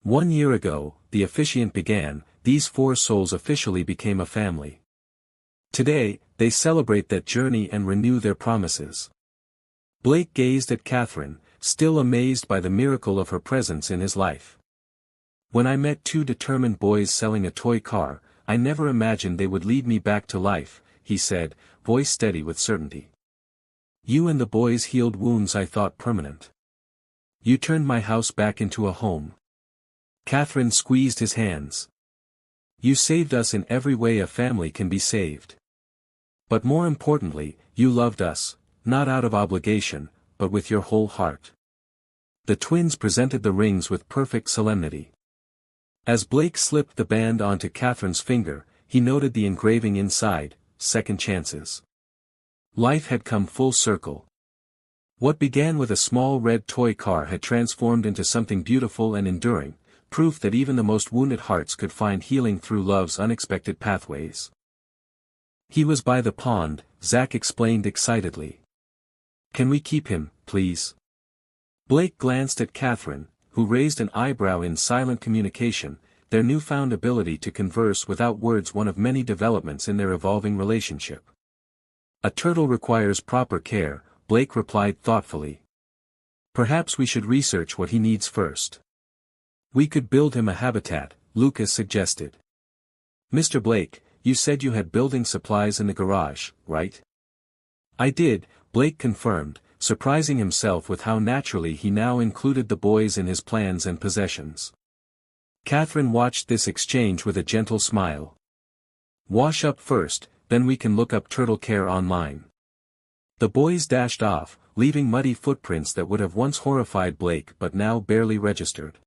1 year ago, the officiant began, these four souls officially became a family. Today, they celebrate that journey and renew their promises. Blake gazed at Catherine, still amazed by the miracle of her presence in his life. When I met two determined boys selling a toy car, I never imagined they would lead me back to life, he said, voice steady with certainty. You and the boys healed wounds I thought permanent. You turned my house back into a home. Catherine squeezed his hands. You saved us in every way a family can be saved. But more importantly, you loved us, not out of obligation, but with your whole heart. The twins presented the rings with perfect solemnity. As Blake slipped the band onto Catherine's finger, he noted the engraving inside, second chances. Life had come full circle. What began with a small red toy car had transformed into something beautiful and enduring, proof that even the most wounded hearts could find healing through love's unexpected pathways. He was by the pond, Zach explained excitedly. Can we keep him, please? Blake glanced at Catherine, who raised an eyebrow in silent communication, their newfound ability to converse without words one of many developments in their evolving relationship. A turtle requires proper care, Blake replied thoughtfully. Perhaps we should research what he needs first. We could build him a habitat, Lucas suggested. Mr. Blake, you said you had building supplies in the garage, right? I did, Blake confirmed, surprising himself with how naturally he now included the boys in his plans and possessions. Catherine watched this exchange with a gentle smile. Wash up first, then we can look up turtle care online. The boys dashed off, leaving muddy footprints that would have once horrified Blake but now barely registered.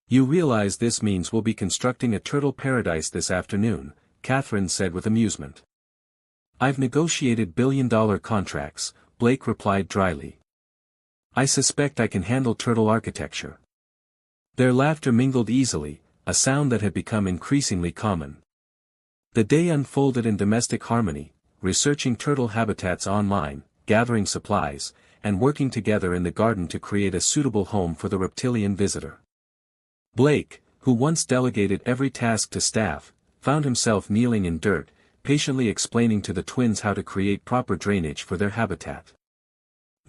You realize this means we'll be constructing a turtle paradise this afternoon, Catherine said with amusement. I've negotiated billion-dollar contracts, Blake replied dryly. I suspect I can handle turtle architecture. Their laughter mingled easily, a sound that had become increasingly common. The day unfolded in domestic harmony, researching turtle habitats online, gathering supplies, and working together in the garden to create a suitable home for the reptilian visitor. Blake, who once delegated every task to staff, found himself kneeling in dirt, patiently explaining to the twins how to create proper drainage for their habitat.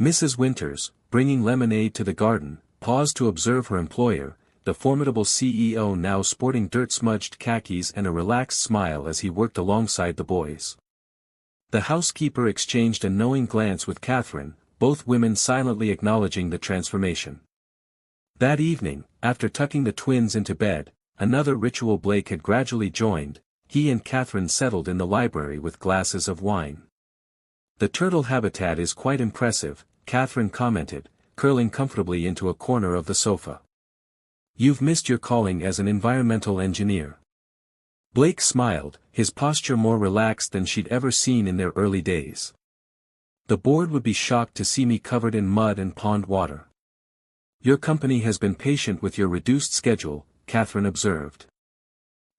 Mrs. Winters, bringing lemonade to the garden, paused to observe her employer, the formidable CEO now sporting dirt-smudged khakis and a relaxed smile as he worked alongside the boys. The housekeeper exchanged a knowing glance with Catherine, both women silently acknowledging the transformation. That evening, after tucking the twins into bed, another ritual Blake had gradually joined, he and Catherine settled in the library with glasses of wine. The turtle habitat is quite impressive, Catherine commented, curling comfortably into a corner of the sofa. You've missed your calling as an environmental engineer. Blake smiled, his posture more relaxed than she'd ever seen in their early days. The board would be shocked to see me covered in mud and pond water. Your company has been patient with your reduced schedule, Catherine observed.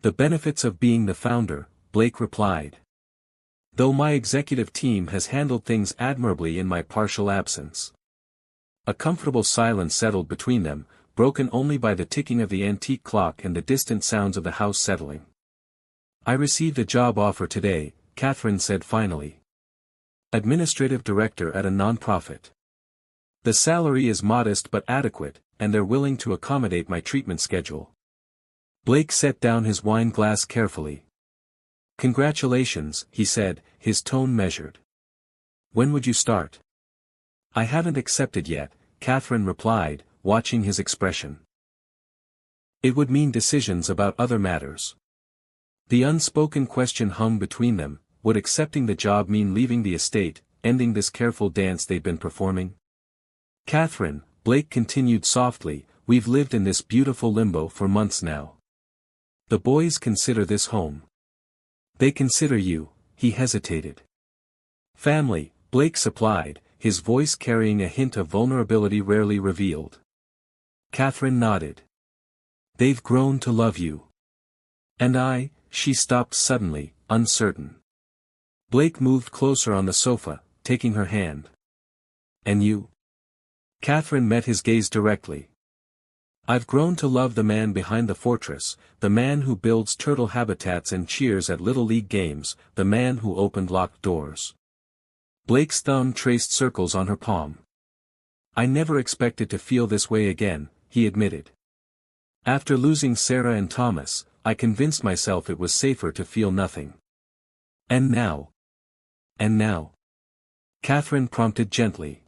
The benefits of being the founder, Blake replied. Though my executive team has handled things admirably in my partial absence. A comfortable silence settled between them, broken only by the ticking of the antique clock and the distant sounds of the house settling. I received a job offer today, Catherine said finally. Administrative director at a nonprofit. The salary is modest but adequate, and they're willing to accommodate my treatment schedule. Blake set down his wine glass carefully. Congratulations, he said, his tone measured. When would you start? I haven't accepted yet, Catherine replied, watching his expression. It would mean decisions about other matters. The unspoken question hung between them, would accepting the job mean leaving the estate, ending this careful dance they'd been performing? Catherine, Blake continued softly, we've lived in this beautiful limbo for months now. The boys consider this home. They consider you, he hesitated. Family, Blake supplied, his voice carrying a hint of vulnerability rarely revealed. Catherine nodded. They've grown to love you. And she stopped suddenly, uncertain. Blake moved closer on the sofa, taking her hand. And you? Catherine met his gaze directly. I've grown to love the man behind the fortress, the man who builds turtle habitats and cheers at Little League games, the man who opened locked doors. Blake's thumb traced circles on her palm. I never expected to feel this way again, he admitted. After losing Sarah and Thomas, I convinced myself it was safer to feel nothing. And now? And now? Catherine prompted gently.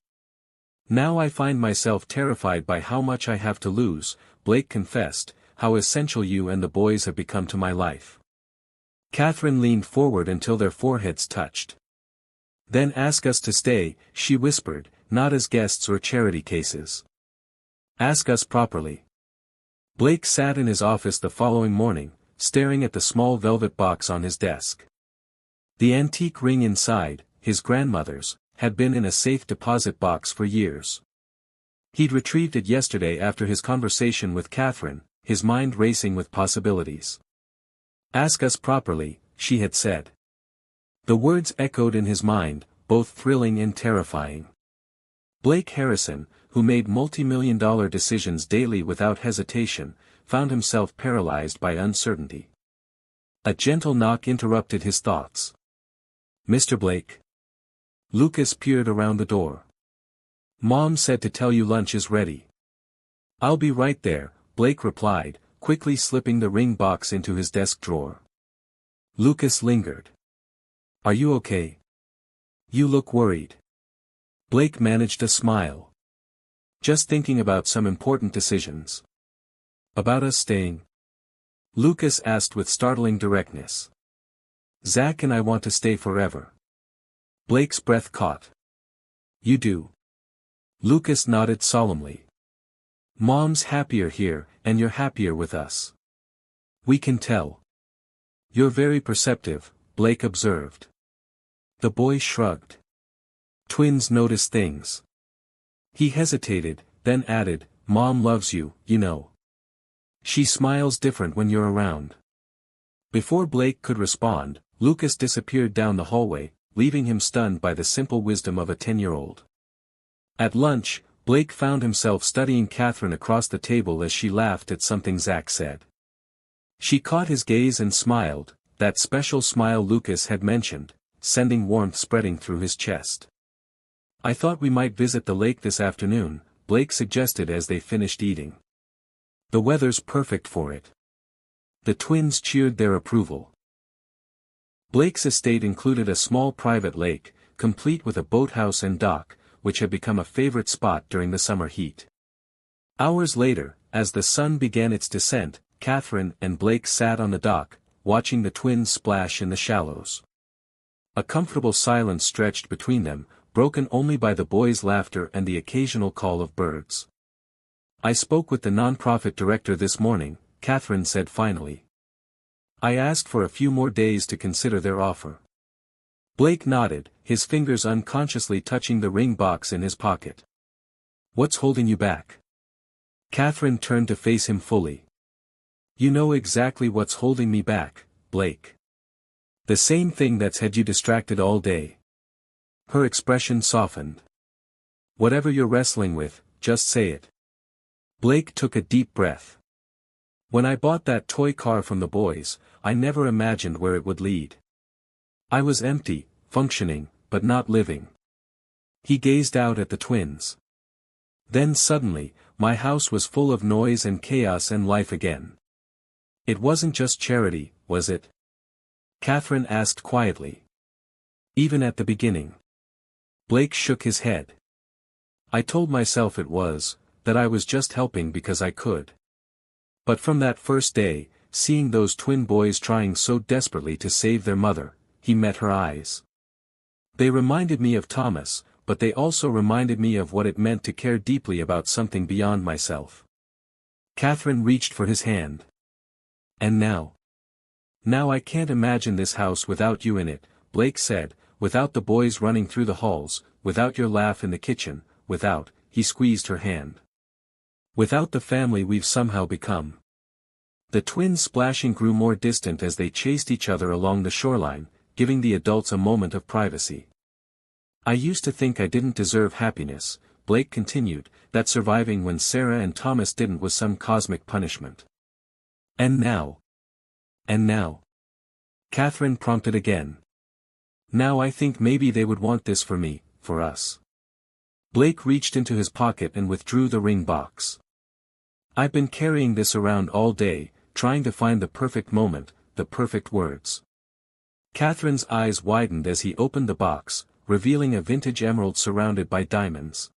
Now I find myself terrified by how much I have to lose, Blake confessed, how essential you and the boys have become to my life. Catherine leaned forward until their foreheads touched. Then ask us to stay, she whispered, not as guests or charity cases. Ask us properly. Blake sat in his office the following morning, staring at the small velvet box on his desk. The antique ring inside, his grandmother's, had been in a safe deposit box for years. He'd retrieved it yesterday after his conversation with Catherine, his mind racing with possibilities. Ask us properly, she had said. The words echoed in his mind, both thrilling and terrifying. Blake Harrison, who made multi-million-dollar decisions daily without hesitation, found himself paralyzed by uncertainty. A gentle knock interrupted his thoughts. Mr. Blake? Lucas peered around the door. Mom said to tell you lunch is ready. I'll be right there, Blake replied, quickly slipping the ring box into his desk drawer. Lucas lingered. Are you okay? You look worried. Blake managed a smile. Just thinking about some important decisions. About us staying? Lucas asked with startling directness. Zach and I want to stay forever. Blake's breath caught. You do? Lucas nodded solemnly. Mom's happier here, and you're happier with us. We can tell. You're very perceptive, Blake observed. The boy shrugged. Twins notice things. He hesitated, then added, Mom loves you, you know. She smiles different when you're around. Before Blake could respond, Lucas disappeared down the hallway, leaving him stunned by the simple wisdom of a 10-year-old. At lunch, Blake found himself studying Catherine across the table as she laughed at something Zach said. She caught his gaze and smiled, that special smile Lucas had mentioned, sending warmth spreading through his chest. I thought we might visit the lake this afternoon, Blake suggested as they finished eating. The weather's perfect for it. The twins cheered their approval. Blake's estate included a small private lake, complete with a boathouse and dock, which had become a favorite spot during the summer heat. Hours later, as the sun began its descent, Catherine and Blake sat on the dock, watching the twins splash in the shallows. A comfortable silence stretched between them, broken only by the boys' laughter and the occasional call of birds. I spoke with the nonprofit director this morning, Catherine said finally. I asked for a few more days to consider their offer. Blake nodded, his fingers unconsciously touching the ring box in his pocket. What's holding you back? Catherine turned to face him fully. You know exactly what's holding me back, Blake. The same thing that's had you distracted all day. Her expression softened. Whatever you're wrestling with, just say it. Blake took a deep breath. When I bought that toy car from the boys, I never imagined where it would lead. I was empty, functioning, but not living. He gazed out at the twins. Then suddenly, my house was full of noise and chaos and life again. It wasn't just charity, was it? Catherine asked quietly. Even at the beginning. Blake shook his head. I told myself it was, that I was just helping because I could. But from that first day, seeing those twin boys trying so desperately to save their mother, he met her eyes. They reminded me of Thomas, but they also reminded me of what it meant to care deeply about something beyond myself. Catherine reached for his hand. And now? Now I can't imagine this house without you in it, Blake said, without the boys running through the halls, without your laugh in the kitchen, without, he squeezed her hand. Without the family we've somehow become. The twins' splashing grew more distant as they chased each other along the shoreline, giving the adults a moment of privacy. I used to think I didn't deserve happiness, Blake continued, that surviving when Sarah and Thomas didn't was some cosmic punishment. And now? And now? Catherine prompted again. Now I think maybe they would want this for me, for us. Blake reached into his pocket and withdrew the ring box. I've been carrying this around all day, trying to find the perfect moment, the perfect words. Catherine's eyes widened as he opened the box, revealing a vintage emerald surrounded by diamonds.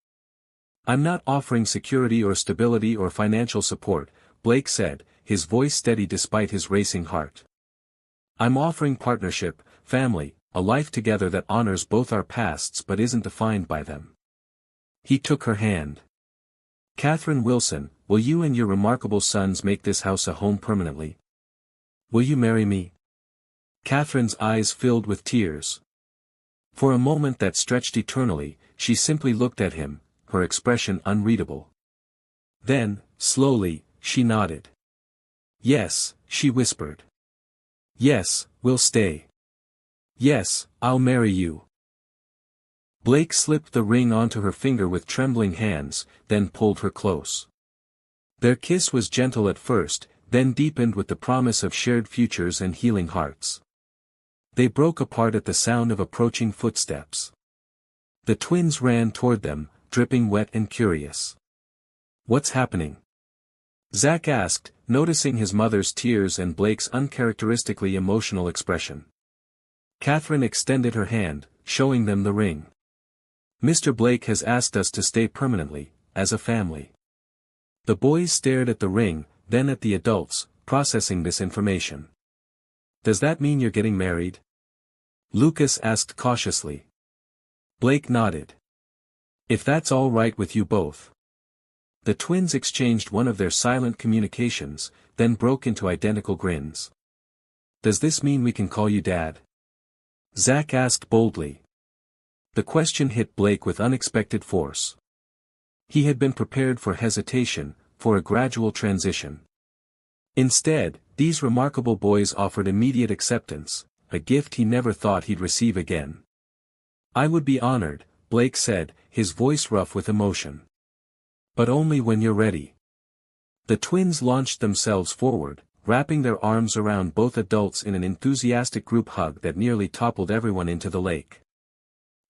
I'm not offering security or stability or financial support, Blake said, his voice steady despite his racing heart. I'm offering partnership, family, a life together that honors both our pasts but isn't defined by them. He took her hand. Catherine Wilson, will you and your remarkable sons make this house a home permanently? Will you marry me? Catherine's eyes filled with tears. For a moment that stretched eternally, she simply looked at him, her expression unreadable. Then, slowly, she nodded. Yes, she whispered. Yes, we'll stay. Yes, I'll marry you. Blake slipped the ring onto her finger with trembling hands, then pulled her close. Their kiss was gentle at first, then deepened with the promise of shared futures and healing hearts. They broke apart at the sound of approaching footsteps. The twins ran toward them, dripping wet and curious. What's happening? Zach asked, noticing his mother's tears and Blake's uncharacteristically emotional expression. Catherine extended her hand, showing them the ring. Mr. Blake has asked us to stay permanently, as a family. The boys stared at the ring, then at the adults, processing this information. Does that mean you're getting married? Lucas asked cautiously. Blake nodded. If that's all right with you both. The twins exchanged one of their silent communications, then broke into identical grins. Does this mean we can call you Dad? Zach asked boldly. The question hit Blake with unexpected force. He had been prepared for hesitation, for a gradual transition. Instead, these remarkable boys offered immediate acceptance, a gift he never thought he'd receive again. I would be honored, Blake said, his voice rough with emotion. But only when you're ready. The twins launched themselves forward, wrapping their arms around both adults in an enthusiastic group hug that nearly toppled everyone into the lake.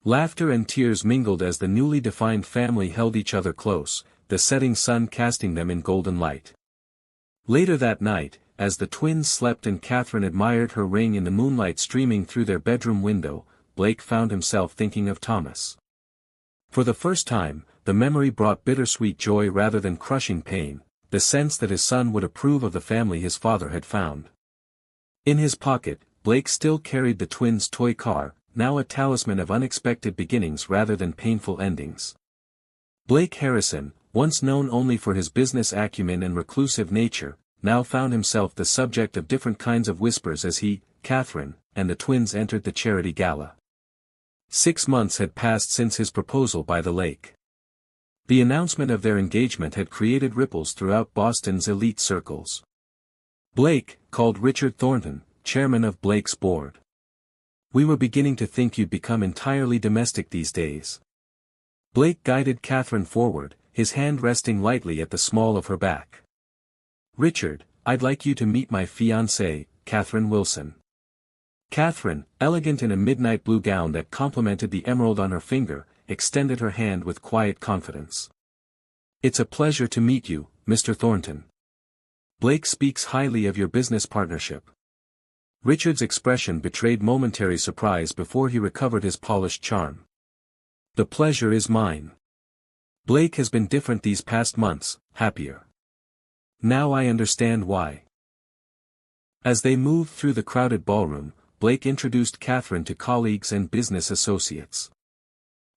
Laughter and tears mingled as the newly defined family held each other close, the setting sun casting them in golden light. Later that night, as the twins slept and Catherine admired her ring in the moonlight streaming through their bedroom window, Blake found himself thinking of Thomas. For the first time, the memory brought bittersweet joy rather than crushing pain, the sense that his son would approve of the family his father had found. In his pocket, Blake still carried the twins' toy car, now a talisman of unexpected beginnings rather than painful endings. Blake Harrison, once known only for his business acumen and reclusive nature, now found himself the subject of different kinds of whispers as he, Catherine, and the twins entered the charity gala. 6 months had passed since his proposal by the lake. The announcement of their engagement had created ripples throughout Boston's elite circles. Blake, called Richard Thornton, chairman of Blake's board. We were beginning to think you'd become entirely domestic these days. Blake guided Catherine forward, his hand resting lightly at the small of her back. Richard, I'd like you to meet my fiancée, Catherine Wilson. Catherine, elegant in a midnight blue gown that complemented the emerald on her finger, extended her hand with quiet confidence. It's a pleasure to meet you, Mr. Thornton. Blake speaks highly of your business partnership. Richard's expression betrayed momentary surprise before he recovered his polished charm. The pleasure is mine. Blake has been different these past months, happier. Now I understand why. As they moved through the crowded ballroom, Blake introduced Catherine to colleagues and business associates.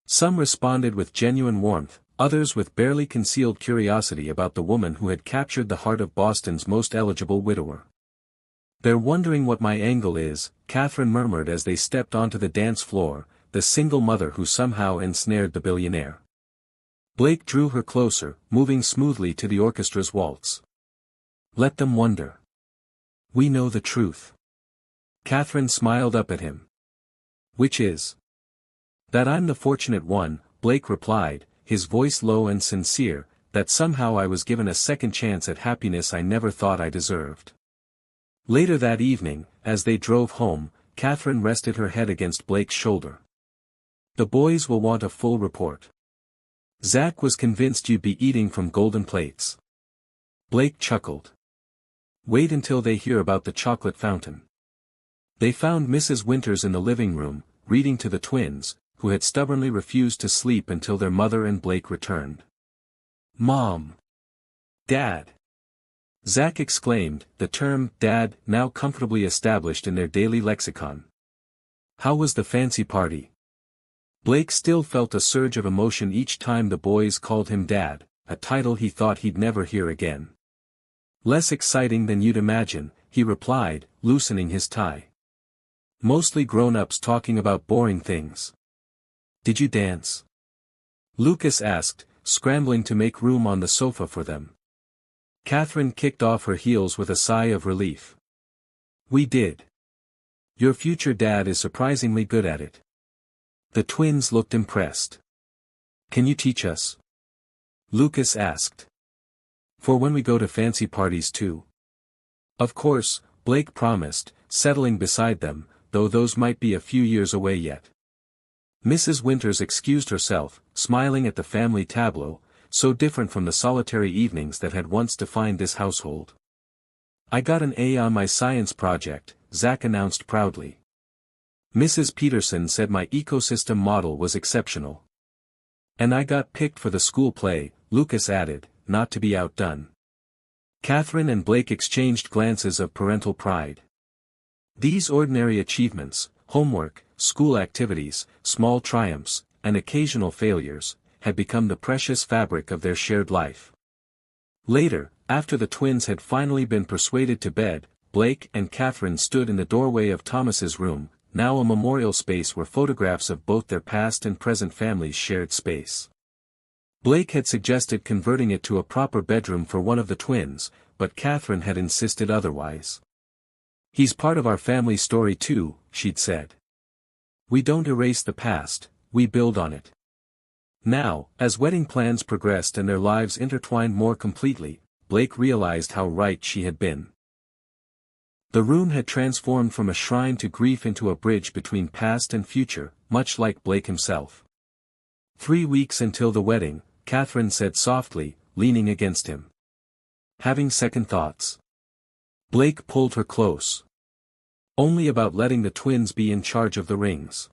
Some responded with genuine warmth, others with barely concealed curiosity about the woman who had captured the heart of Boston's most eligible widower. They're wondering what my angle is, Catherine murmured as they stepped onto the dance floor, the single mother who somehow ensnared the billionaire. Blake drew her closer, moving smoothly to the orchestra's waltz. Let them wonder. We know the truth. Catherine smiled up at him. Which is? That I'm the fortunate one, Blake replied, his voice low and sincere, that somehow I was given a second chance at happiness I never thought I deserved. Later that evening, as they drove home, Catherine rested her head against Blake's shoulder. "The boys will want a full report. Zach was convinced you'd be eating from golden plates." Blake chuckled. "Wait until they hear about the chocolate fountain." They found Mrs. Winters in the living room, reading to the twins, who had stubbornly refused to sleep until their mother and Blake returned. "Mom! Dad!" Zach exclaimed, the term "dad" now comfortably established in their daily lexicon. "How was the fancy party?" Blake still felt a surge of emotion each time the boys called him Dad, a title he thought he'd never hear again. "Less exciting than you'd imagine," he replied, loosening his tie. "Mostly grown-ups talking about boring things." "Did you dance?" Lucas asked, scrambling to make room on the sofa for them. Catherine kicked off her heels with a sigh of relief. "We did. Your future dad is surprisingly good at it." The twins looked impressed. "Can you teach us?" Lucas asked. "For when we go to fancy parties too." "Of course," Blake promised, settling beside them, though those might be a few years away yet. Mrs. Winters excused herself, smiling at the family tableau, so different from the solitary evenings that had once defined this household. "I got an A on my science project," Zach announced proudly. Mrs. Peterson said my ecosystem model was exceptional. "And I got picked for the school play," Lucas added, not to be outdone. Catherine and Blake exchanged glances of parental pride. These ordinary achievements, homework, school activities, small triumphs, and occasional failures, had become the precious fabric of their shared life. Later, after the twins had finally been persuaded to bed, Blake and Catherine stood in the doorway of Thomas's room, now a memorial space where photographs of both their past and present families shared space. Blake had suggested converting it to a proper bedroom for one of the twins, but Catherine had insisted otherwise. "He's part of our family story too," she'd said. "We don't erase the past, we build on it." Now, as wedding plans progressed and their lives intertwined more completely, Blake realized how right she had been. The room had transformed from a shrine to grief into a bridge between past and future, much like Blake himself. 3 weeks until the wedding, Catherine said softly, leaning against him. "Having second thoughts?" Blake pulled her close. "Only about letting the twins be in charge of the rings.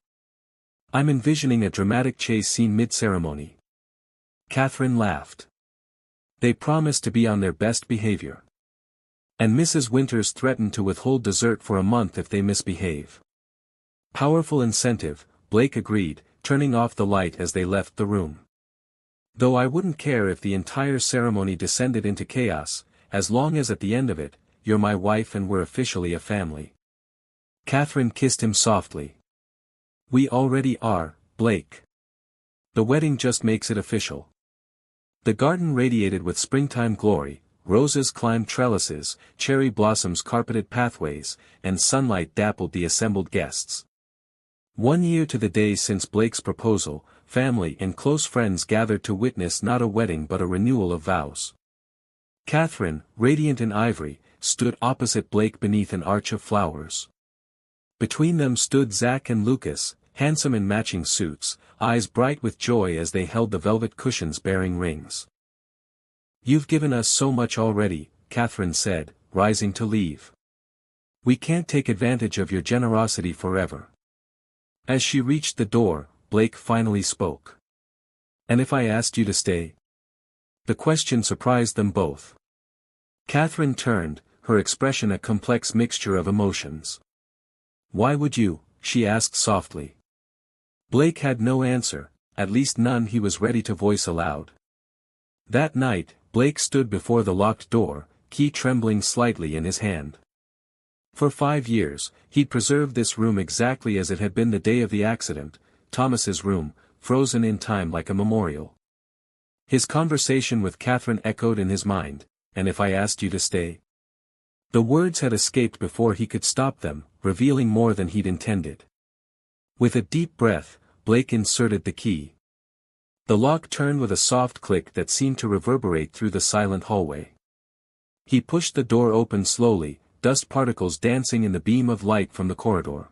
I'm envisioning a dramatic chase scene mid-ceremony." Catherine laughed. "They promised to be on their best behavior. And Mrs. Winters threatened to withhold dessert for a month if they misbehave." "Powerful incentive," Blake agreed, turning off the light as they left the room. "Though I wouldn't care if the entire ceremony descended into chaos, as long as at the end of it, you're my wife and we're officially a family." Catherine kissed him softly. "We already are, Blake. The wedding just makes it official." The garden radiated with springtime glory. Roses climbed trellises, cherry blossoms carpeted pathways, and sunlight dappled the assembled guests. 1 year to the day since Blake's proposal, family and close friends gathered to witness not a wedding but a renewal of vows. Catherine, radiant in ivory, stood opposite Blake beneath an arch of flowers. Between them stood Zach and Lucas, handsome in matching suits, eyes bright with joy as they held the velvet cushions bearing rings. "You've given us so much already," Catherine said, rising to leave. "We can't take advantage of your generosity forever." As she reached the door, Blake finally spoke. "And if I asked you to stay?" The question surprised them both. Catherine turned, her expression a complex mixture of emotions. "Why would you?" she asked softly. Blake had no answer, at least none he was ready to voice aloud. That night, Blake stood before the locked door, key trembling slightly in his hand. For 5 years, he'd preserved this room exactly as it had been the day of the accident, Thomas's room, frozen in time like a memorial. His conversation with Catherine echoed in his mind, "And if I asked you to stay?" The words had escaped before he could stop them, revealing more than he'd intended. With a deep breath, Blake inserted the key. The lock turned with a soft click that seemed to reverberate through the silent hallway. He pushed the door open slowly, dust particles dancing in the beam of light from the corridor.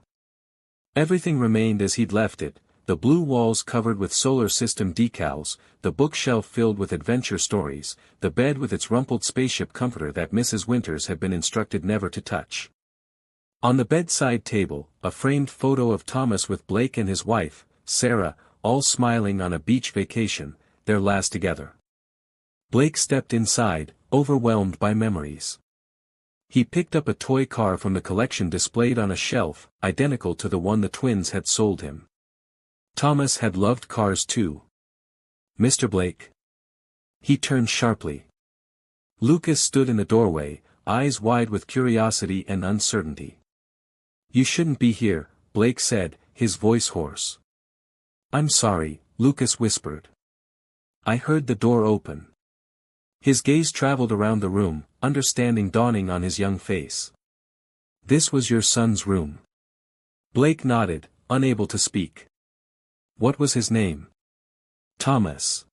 Everything remained as he'd left it, the blue walls covered with solar system decals, the bookshelf filled with adventure stories, the bed with its rumpled spaceship comforter that Mrs. Winters had been instructed never to touch. On the bedside table, a framed photo of Thomas with Blake and his wife, Sarah, all smiling on a beach vacation, their last together. Blake stepped inside, overwhelmed by memories. He picked up a toy car from the collection displayed on a shelf, identical to the one the twins had sold him. Thomas had loved cars too. Mr. Blake? He turned sharply. Lucas stood in the doorway, eyes wide with curiosity and uncertainty. You shouldn't be here, Blake said, his voice hoarse. I'm sorry, Lucas whispered. I heard the door open. His gaze traveled around the room, understanding dawning on his young face. This was your son's room. Blake nodded, unable to speak. What was his name? Thomas.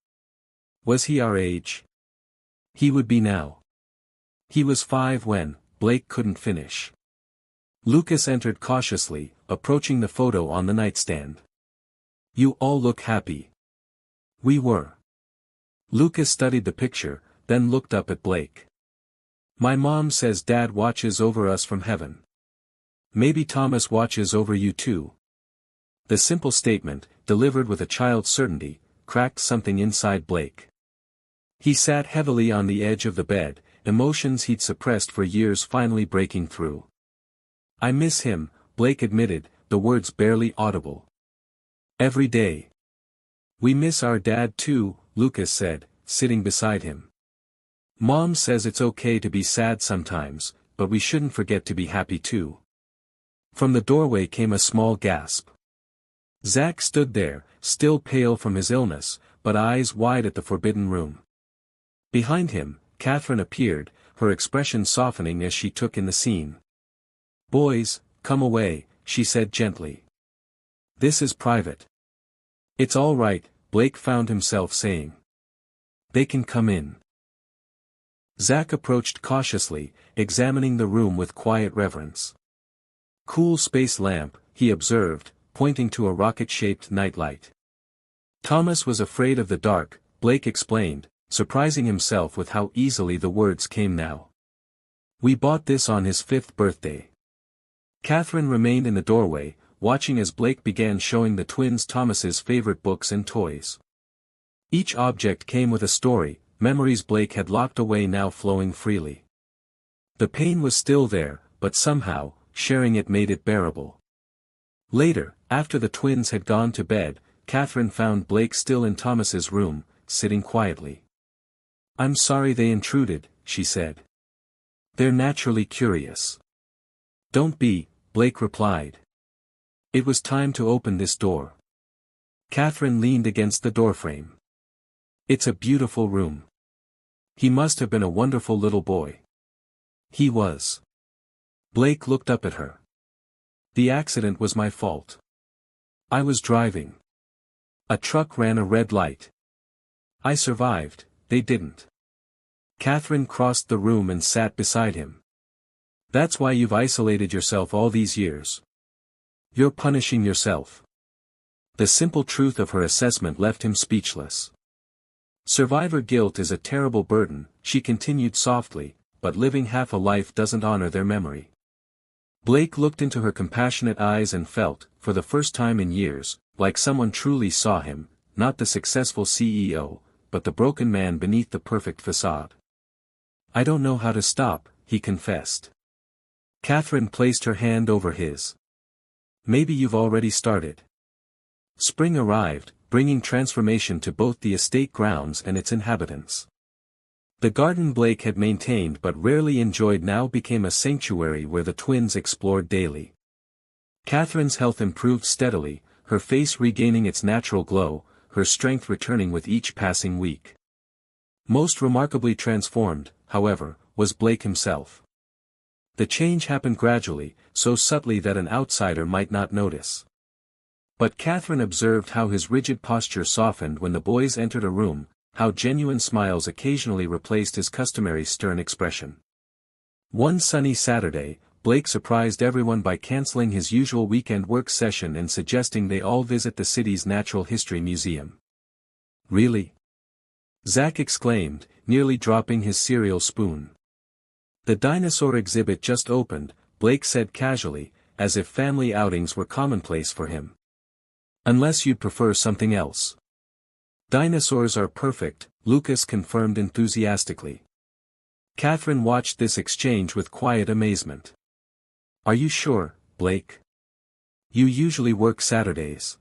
Was he our age? He would be now. He was 5 when, Blake couldn't finish. Lucas entered cautiously, approaching the photo on the nightstand. You all look happy. We were. Lucas studied the picture, then looked up at Blake. My mom says Dad watches over us from heaven. Maybe Thomas watches over you too. The simple statement, delivered with a child's certainty, cracked something inside Blake. He sat heavily on the edge of the bed, emotions he'd suppressed for years finally breaking through. I miss him, Blake admitted, the words barely audible. Every day. We miss our dad too, Lucas said, sitting beside him. Mom says it's okay to be sad sometimes, but we shouldn't forget to be happy too. From the doorway came a small gasp. Zach stood there, still pale from his illness, but eyes wide at the forbidden room. Behind him, Catherine appeared, her expression softening as she took in the scene. Boys, come away, she said gently. This is private. It's all right, Blake found himself saying. They can come in. Zach approached cautiously, examining the room with quiet reverence. Cool space lamp, he observed, pointing to a rocket-shaped nightlight. Thomas was afraid of the dark, Blake explained, surprising himself with how easily the words came now. We bought this on his 5th birthday. Catherine remained in the doorway, watching as Blake began showing the twins Thomas's favorite books and toys. Each object came with a story, memories Blake had locked away now flowing freely. The pain was still there, but somehow, sharing it made it bearable. Later, after the twins had gone to bed, Catherine found Blake still in Thomas's room, sitting quietly. I'm sorry they intruded, she said. They're naturally curious. Don't be, Blake replied. It was time to open this door. Catherine leaned against the doorframe. It's a beautiful room. He must have been a wonderful little boy. He was. Blake looked up at her. The accident was my fault. I was driving. A truck ran a red light. I survived, they didn't. Catherine crossed the room and sat beside him. That's why you've isolated yourself all these years. You're punishing yourself. The simple truth of her assessment left him speechless. Survivor guilt is a terrible burden, she continued softly, but living half a life doesn't honor their memory. Blake looked into her compassionate eyes and felt, for the first time in years, like someone truly saw him, not the successful CEO, but the broken man beneath the perfect facade. I don't know how to stop, he confessed. Catherine placed her hand over his. Maybe you've already started. Spring arrived, bringing transformation to both the estate grounds and its inhabitants. The garden Blake had maintained but rarely enjoyed now became a sanctuary where the twins explored daily. Catherine's health improved steadily, her face regaining its natural glow, her strength returning with each passing week. Most remarkably transformed, however, was Blake himself. The change happened gradually, so subtly that an outsider might not notice. But Catherine observed how his rigid posture softened when the boys entered a room, how genuine smiles occasionally replaced his customary stern expression. One sunny Saturday, Blake surprised everyone by canceling his usual weekend work session and suggesting they all visit the city's Natural History Museum. "Really?" Zack exclaimed, nearly dropping his cereal spoon. "The dinosaur exhibit just opened," Blake said casually, as if family outings were commonplace for him. "Unless you'd prefer something else." "Dinosaurs are perfect," Lucas confirmed enthusiastically. Catherine watched this exchange with quiet amazement. "Are you sure, Blake? You usually work Saturdays."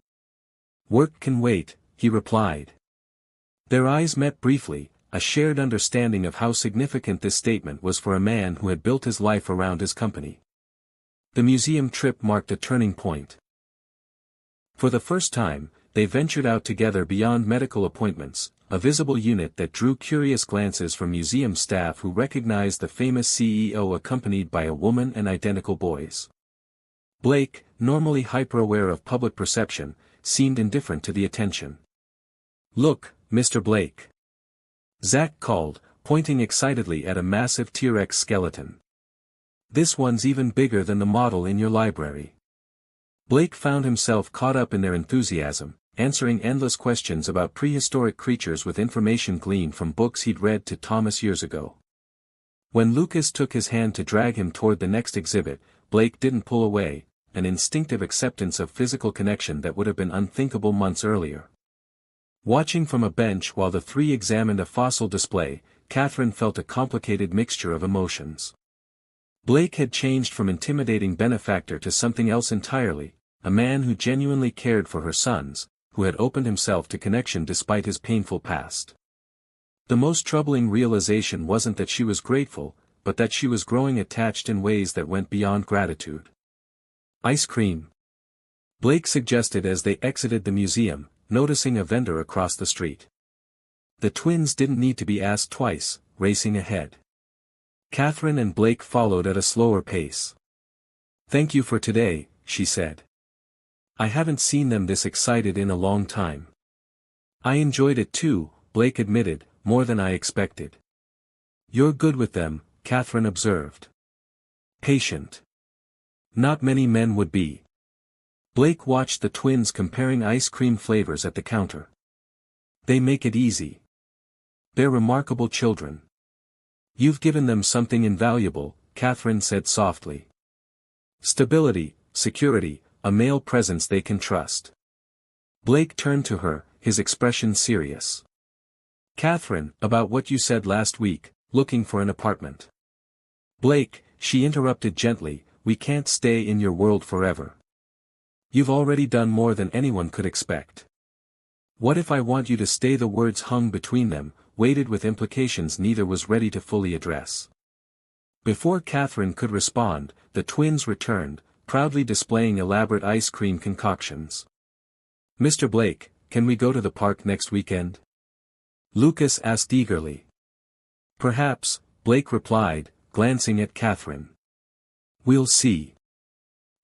"Work can wait," he replied. Their eyes met briefly, a shared understanding of how significant this statement was for a man who had built his life around his company. The museum trip marked a turning point. For the first time, they ventured out together beyond medical appointments, a visible unit that drew curious glances from museum staff who recognized the famous CEO accompanied by a woman and identical boys. Blake, normally hyper-aware of public perception, seemed indifferent to the attention. "Look, Mr. Blake," Zack called, pointing excitedly at a massive T-Rex skeleton. "This one's even bigger than the model in your library." Blake found himself caught up in their enthusiasm, answering endless questions about prehistoric creatures with information gleaned from books he'd read to Thomas years ago. When Lucas took his hand to drag him toward the next exhibit, Blake didn't pull away, an instinctive acceptance of physical connection that would have been unthinkable months earlier. Watching from a bench while the three examined a fossil display, Catherine felt a complicated mixture of emotions. Blake had changed from intimidating benefactor to something else entirely, a man who genuinely cared for her sons, who had opened himself to connection despite his painful past. The most troubling realization wasn't that she was grateful, but that she was growing attached in ways that went beyond gratitude. "Ice cream?" Blake suggested as they exited the museum, noticing a vendor across the street. The twins didn't need to be asked twice, racing ahead. Catherine and Blake followed at a slower pace. "Thank you for today," she said. "I haven't seen them this excited in a long time." "I enjoyed it too," Blake admitted, "more than I expected." "You're good with them," Catherine observed. "Patient. Not many men would be." Blake watched the twins comparing ice cream flavors at the counter. "They make it easy. They're remarkable children." "You've given them something invaluable," Catherine said softly. "Stability, security, a male presence they can trust." Blake turned to her, his expression serious. "Catherine, about what you said last week, looking for an apartment." "Blake," she interrupted gently, "we can't stay in your world forever. You've already done more than anyone could expect. What if I want you to stay?" The words hung between them, weighted with implications neither was ready to fully address. Before Catherine could respond, the twins returned, proudly displaying elaborate ice cream concoctions. "Mr. Blake, can we go to the park next weekend?" Lucas asked eagerly. "Perhaps," Blake replied, glancing at Catherine. "We'll see."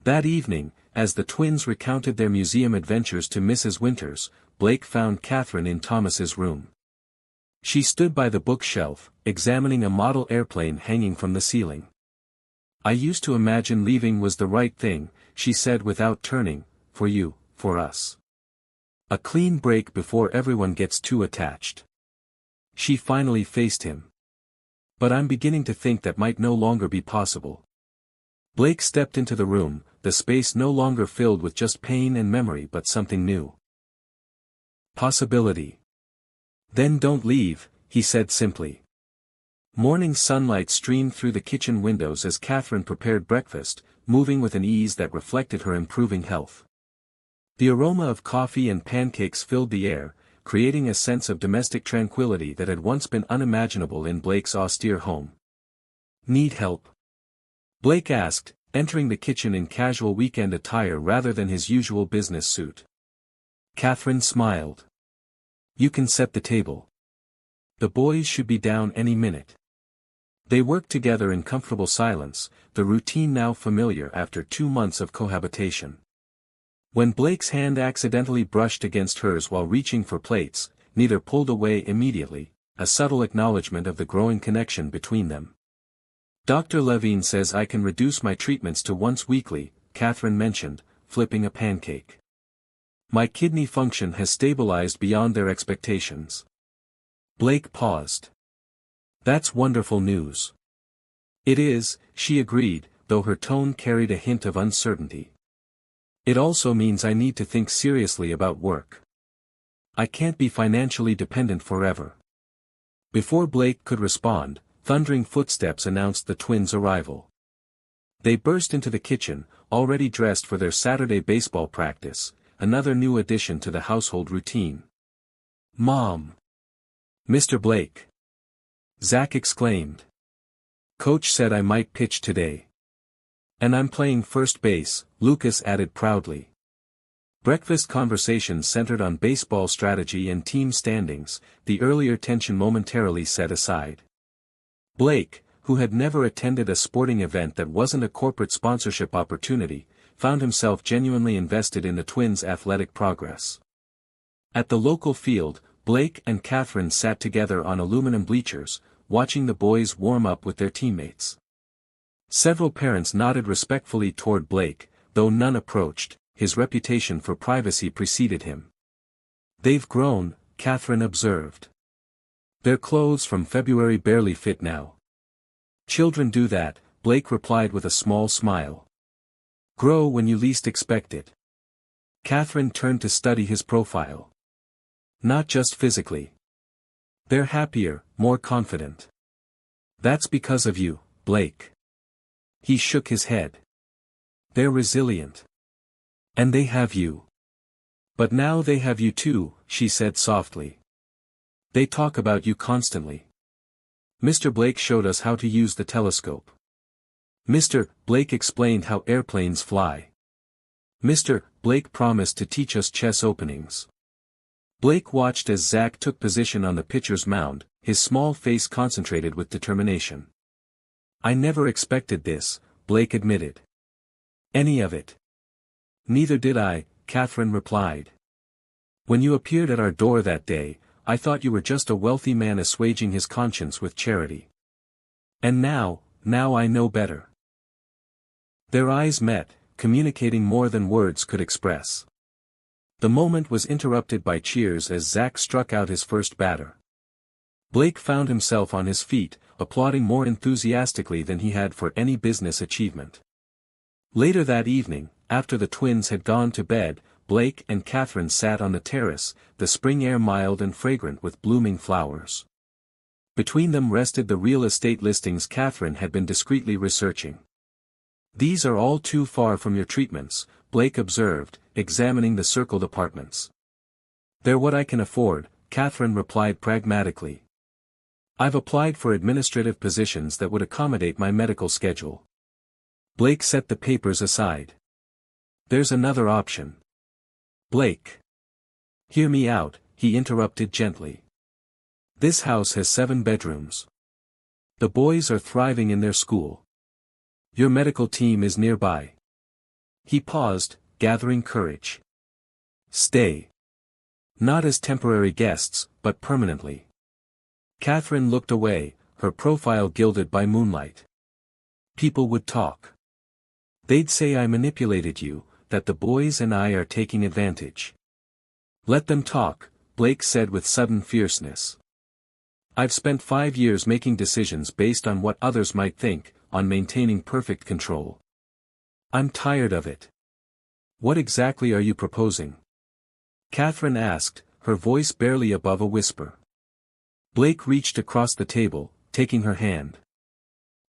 That evening, as the twins recounted their museum adventures to Mrs. Winters, Blake found Catherine in Thomas's room. She stood by the bookshelf, examining a model airplane hanging from the ceiling. "I used to imagine leaving was the right thing," she said without turning, "for you, for us. A clean break before everyone gets too attached." She finally faced him. "But I'm beginning to think that might no longer be possible." Blake stepped into the room, the space no longer filled with just pain and memory but something new. "Possibility. Then don't leave," he said simply. Morning sunlight streamed through the kitchen windows as Catherine prepared breakfast, moving with an ease that reflected her improving health. The aroma of coffee and pancakes filled the air, creating a sense of domestic tranquility that had once been unimaginable in Blake's austere home. "Need help?" Blake asked, entering the kitchen in casual weekend attire rather than his usual business suit. Catherine smiled. "You can set the table. The boys should be down any minute." They worked together in comfortable silence, the routine now familiar after 2 months of cohabitation. When Blake's hand accidentally brushed against hers while reaching for plates, neither pulled away immediately, a subtle acknowledgement of the growing connection between them. Dr. Levine says I can reduce my treatments to once weekly, Catherine mentioned, flipping a pancake. My kidney function has stabilized beyond their expectations. Blake paused. That's wonderful news. It is, she agreed, though her tone carried a hint of uncertainty. It also means I need to think seriously about work. I can't be financially dependent forever. Before Blake could respond, thundering footsteps announced the twins' arrival. They burst into the kitchen, already dressed for their Saturday baseball practice, another new addition to the household routine. Mom! Mr. Blake! Zach exclaimed. Coach said I might pitch today. And I'm playing first base, Lucas added proudly. Breakfast conversations centered on baseball strategy and team standings, the earlier tension momentarily set aside. Blake, who had never attended a sporting event that wasn't a corporate sponsorship opportunity, found himself genuinely invested in the twins' athletic progress. At the local field, Blake and Catherine sat together on aluminum bleachers, watching the boys warm up with their teammates. Several parents nodded respectfully toward Blake, though none approached, his reputation for privacy preceded him. They've grown, Catherine observed. Their clothes from February barely fit now. Children do that, Blake replied with a small smile. Grow when you least expect it. Catherine turned to study his profile. Not just physically. They're happier, more confident. That's because of you, Blake. He shook his head. They're resilient. And they have you. But now they have you too, she said softly. They talk about you constantly. Mr. Blake showed us how to use the telescope. Mr. Blake explained how airplanes fly. Mr. Blake promised to teach us chess openings. Blake watched as Zach took position on the pitcher's mound, his small face concentrated with determination. I never expected this, Blake admitted. Any of it. Neither did I, Catherine replied. When you appeared at our door that day, I thought you were just a wealthy man assuaging his conscience with charity. And now I know better. Their eyes met, communicating more than words could express. The moment was interrupted by cheers as Zach struck out his first batter. Blake found himself on his feet, applauding more enthusiastically than he had for any business achievement. Later that evening, after the twins had gone to bed, Blake and Catherine sat on the terrace, the spring air mild and fragrant with blooming flowers. Between them rested the real estate listings Catherine had been discreetly researching. These are all too far from your treatments, Blake observed, examining the circled apartments. They're what I can afford, Catherine replied pragmatically. I've applied for administrative positions that would accommodate my medical schedule. Blake set the papers aside. There's another option. Blake. Hear me out, he interrupted gently. This house has 7 bedrooms. The boys are thriving in their school. Your medical team is nearby. He paused, gathering courage. Stay. Not as temporary guests, but permanently. Catherine looked away, her profile gilded by moonlight. People would talk. They'd say I manipulated you, that the boys and I are taking advantage. Let them talk, Blake said with sudden fierceness. I've spent 5 years making decisions based on what others might think, on maintaining perfect control. I'm tired of it. What exactly are you proposing? Catherine asked, her voice barely above a whisper. Blake reached across the table, taking her hand.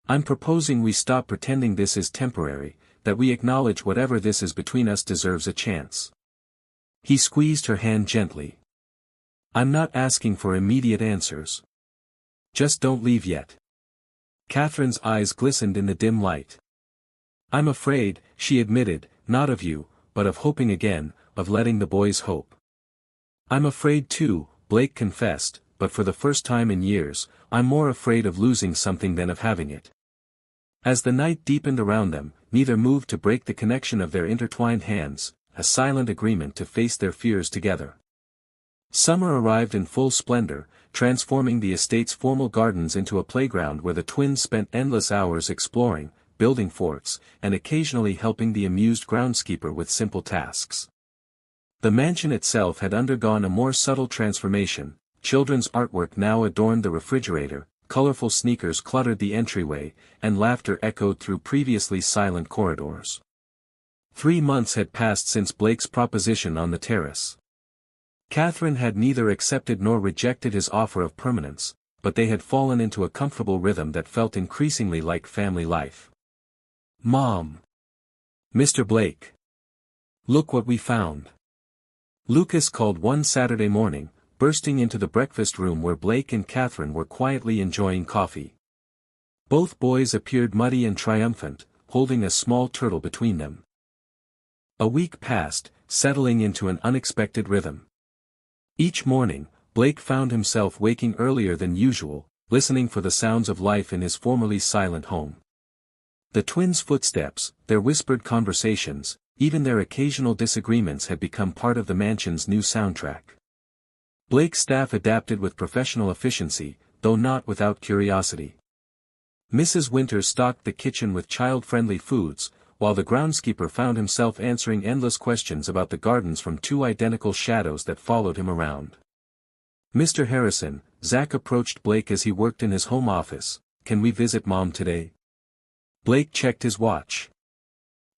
I'm proposing we stop pretending this is temporary, that we acknowledge whatever this is between us deserves a chance. He squeezed her hand gently. I'm not asking for immediate answers. Just don't leave yet. Catherine's eyes glistened in the dim light. I'm afraid, she admitted, not of you, but of hoping again, of letting the boys hope. I'm afraid too, Blake confessed, but for the first time in years, I'm more afraid of losing something than of having it. As the night deepened around them, neither moved to break the connection of their intertwined hands, a silent agreement to face their fears together. Summer arrived in full splendor, transforming the estate's formal gardens into a playground where the twins spent endless hours exploring, building forts, and occasionally helping the amused groundskeeper with simple tasks. The mansion itself had undergone a more subtle transformation. Children's artwork now adorned the refrigerator, colorful sneakers cluttered the entryway, and laughter echoed through previously silent corridors. 3 months had passed since Blake's proposition on the terrace. Catherine had neither accepted nor rejected his offer of permanence, but they had fallen into a comfortable rhythm that felt increasingly like family life. "Mom! Mr. Blake! Look what we found!" Lucas called one Saturday morning, bursting into the breakfast room where Blake and Catherine were quietly enjoying coffee. Both boys appeared muddy and triumphant, holding a small turtle between them. A week passed, settling into an unexpected rhythm. Each morning, Blake found himself waking earlier than usual, listening for the sounds of life in his formerly silent home. The twins' footsteps, their whispered conversations, even their occasional disagreements had become part of the mansion's new soundtrack. Blake's staff adapted with professional efficiency, though not without curiosity. Mrs. Winters stocked the kitchen with child-friendly foods, while the groundskeeper found himself answering endless questions about the gardens from 2 identical shadows that followed him around. "Mr. Harrison," Zach approached Blake as he worked in his home office, "can we visit Mom today?" Blake checked his watch.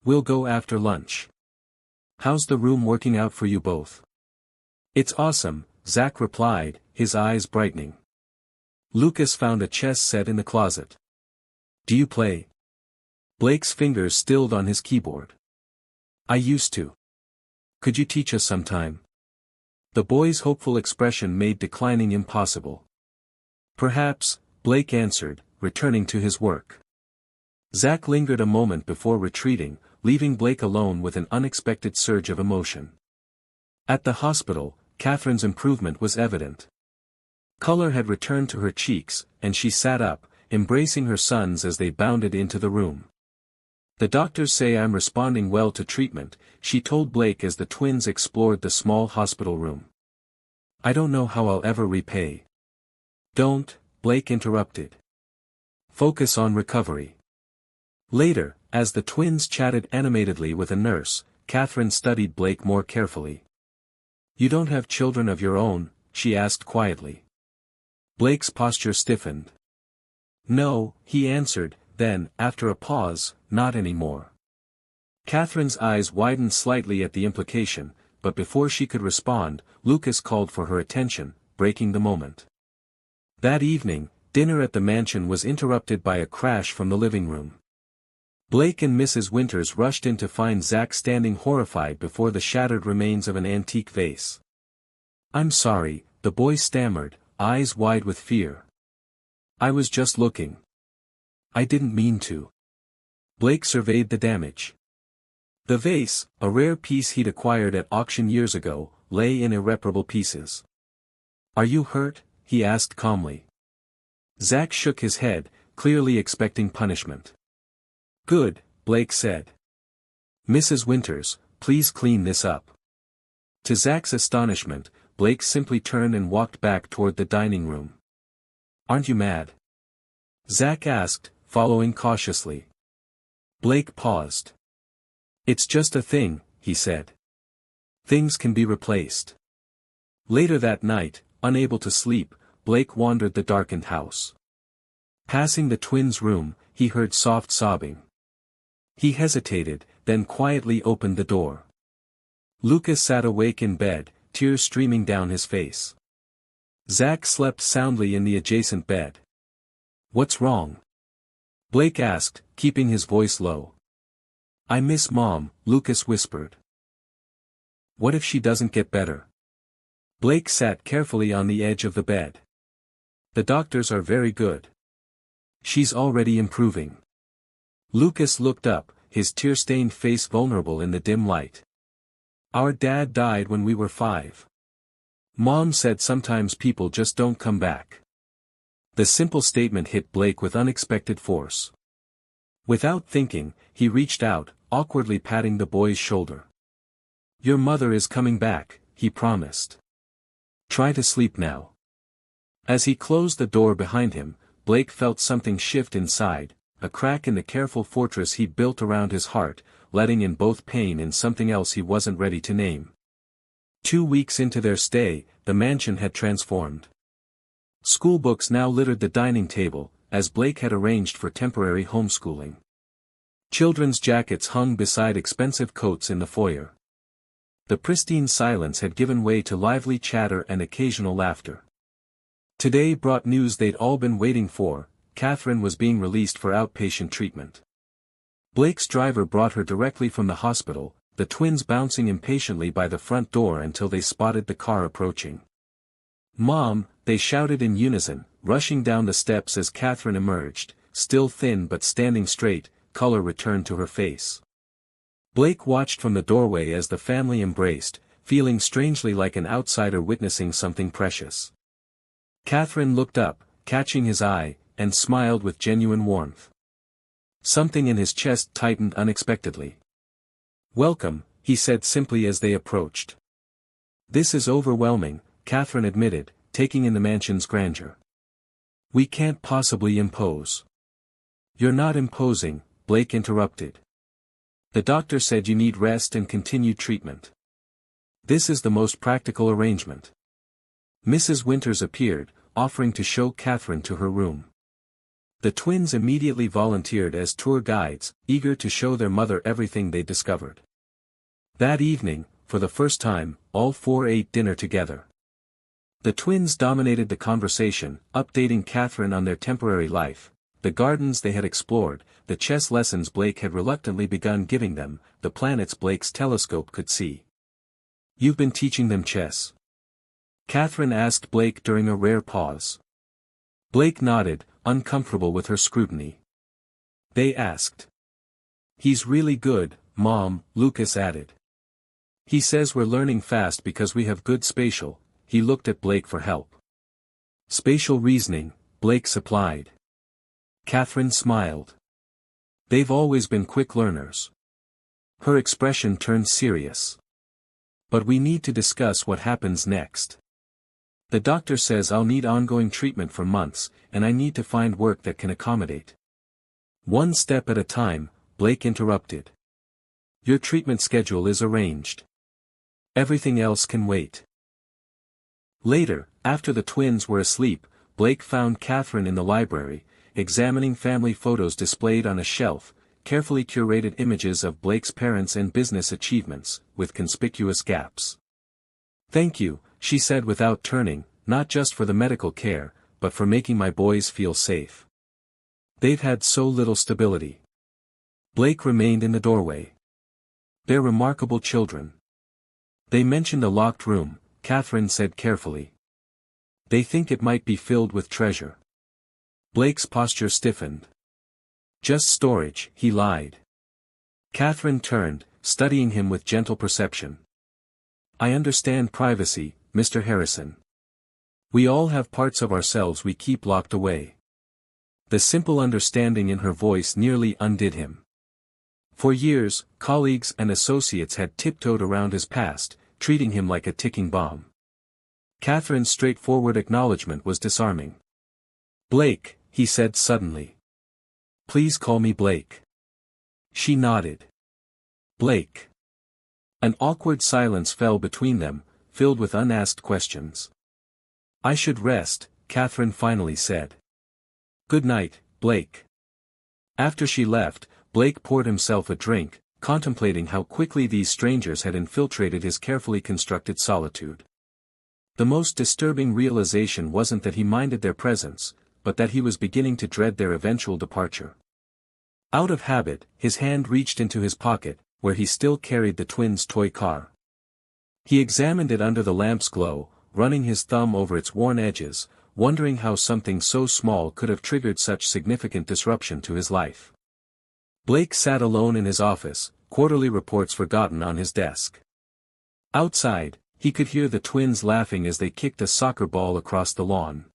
"We'll go after lunch. How's the room working out for you both?" "It's awesome," Zach replied, his eyes brightening. Lucas found a chess set in the closet. "Do you play?" Blake's fingers stilled on his keyboard. "I used to. Could you teach us sometime?" The boy's hopeful expression made declining impossible. "Perhaps," Blake answered, returning to his work. Zach lingered a moment before retreating, leaving Blake alone with an unexpected surge of emotion. At the hospital, Catherine's improvement was evident. Color had returned to her cheeks, and she sat up, embracing her sons as they bounded into the room. "The doctors say I'm responding well to treatment," she told Blake as the twins explored the small hospital room. "I don't know how I'll ever repay." "Don't," Blake interrupted. "Focus on recovery." Later, as the twins chatted animatedly with a nurse, Catherine studied Blake more carefully. "You don't have children of your own?" she asked quietly. Blake's posture stiffened. "No," he answered, then, after a pause, "not anymore." Catherine's eyes widened slightly at the implication, but before she could respond, Lucas called for her attention, breaking the moment. That evening, dinner at the mansion was interrupted by a crash from the living room. Blake and Mrs. Winters rushed in to find Zach standing horrified before the shattered remains of an antique vase. "I'm sorry," the boy stammered, eyes wide with fear. "I was just looking. I didn't mean to." Blake surveyed the damage. The vase, a rare piece he'd acquired at auction years ago, lay in irreparable pieces. "Are you hurt?" he asked calmly. Zach shook his head, clearly expecting punishment. "Good," Blake said. "Mrs. Winters, please clean this up." To Zach's astonishment, Blake simply turned and walked back toward the dining room. "Aren't you mad?" Zach asked, following cautiously. Blake paused. "It's just a thing," he said. "Things can be replaced." Later that night, unable to sleep, Blake wandered the darkened house. Passing the twins' room, he heard soft sobbing. He hesitated, then quietly opened the door. Lucas sat awake in bed, tears streaming down his face. Zach slept soundly in the adjacent bed. "What's wrong?" Blake asked, keeping his voice low. "I miss Mom," Lucas whispered. "What if she doesn't get better?" Blake sat carefully on the edge of the bed. "The doctors are very good. She's already improving." Lucas looked up, his tear-stained face vulnerable in the dim light. "Our dad died when we were 5. Mom said sometimes people just don't come back." The simple statement hit Blake with unexpected force. Without thinking, he reached out, awkwardly patting the boy's shoulder. Your mother is coming back, he promised. Try to sleep now. As he closed the door behind him, Blake felt something shift inside, a crack in the careful fortress he'd built around his heart, letting in both pain and something else he wasn't ready to name. 2 weeks into their stay, the mansion had transformed. Schoolbooks now littered the dining table, as Blake had arranged for temporary homeschooling. Children's jackets hung beside expensive coats in the foyer. The pristine silence had given way to lively chatter and occasional laughter. Today brought news they'd all been waiting for: Catherine was being released for outpatient treatment. Blake's driver brought her directly from the hospital, the twins bouncing impatiently by the front door until they spotted the car approaching. "Mom," they shouted in unison, rushing down the steps as Catherine emerged, still thin but standing straight, color returned to her face. Blake watched from the doorway as the family embraced, feeling strangely like an outsider witnessing something precious. Catherine looked up, catching his eye, and smiled with genuine warmth. Something in his chest tightened unexpectedly. "Welcome," he said simply as they approached. "This is overwhelming," Catherine admitted, taking in the mansion's grandeur. "We can't possibly impose." "You're not imposing," Blake interrupted. "The doctor said you need rest and continued treatment. This is the most practical arrangement." Mrs. Winters appeared, offering to show Catherine to her room. The twins immediately volunteered as tour guides, eager to show their mother everything they'd discovered. That evening, for the first time, all four ate dinner together. The twins dominated the conversation, updating Catherine on their temporary life, the gardens they had explored, the chess lessons Blake had reluctantly begun giving them, the planets Blake's telescope could see. "You've been teaching them chess?" Catherine asked Blake during a rare pause. Blake nodded, uncomfortable with her scrutiny. They asked. "He's really good, Mom," Lucas added. "He says we're learning fast because we have good spatial." He looked at Blake for help. "Spatial reasoning," Blake supplied. Catherine smiled. "They've always been quick learners." Her expression turned serious. "But we need to discuss what happens next. The doctor says I'll need ongoing treatment for months, and I need to find work that can accommodate." "One step at a time," Blake interrupted. "Your treatment schedule is arranged. Everything else can wait." Later, after the twins were asleep, Blake found Catherine in the library, examining family photos displayed on a shelf, carefully curated images of Blake's parents and business achievements, with conspicuous gaps. "Thank you," she said without turning, "not just for the medical care, but for making my boys feel safe. They've had so little stability." Blake remained in the doorway. "They're remarkable children." "They mentioned a locked room," Catherine said carefully. "They think it might be filled with treasure." Blake's posture stiffened. "Just storage," he lied. Catherine turned, studying him with gentle perception. "I understand privacy, Mr. Harrison. We all have parts of ourselves we keep locked away." The simple understanding in her voice nearly undid him. For years, colleagues and associates had tiptoed around his past, treating him like a ticking bomb. Catherine's straightforward acknowledgement was disarming. "Blake," he said suddenly. "Please call me Blake." She nodded. "Blake." An awkward silence fell between them, filled with unasked questions. "I should rest," Catherine finally said. "Good night, Blake." After she left, Blake poured himself a drink, contemplating how quickly these strangers had infiltrated his carefully constructed solitude. The most disturbing realization wasn't that he minded their presence, but that he was beginning to dread their eventual departure. Out of habit, his hand reached into his pocket, where he still carried the twins' toy car. He examined it under the lamp's glow, running his thumb over its worn edges, wondering how something so small could have triggered such significant disruption to his life. Blake sat alone in his office, quarterly reports forgotten on his desk. Outside, he could hear the twins laughing as they kicked a soccer ball across the lawn.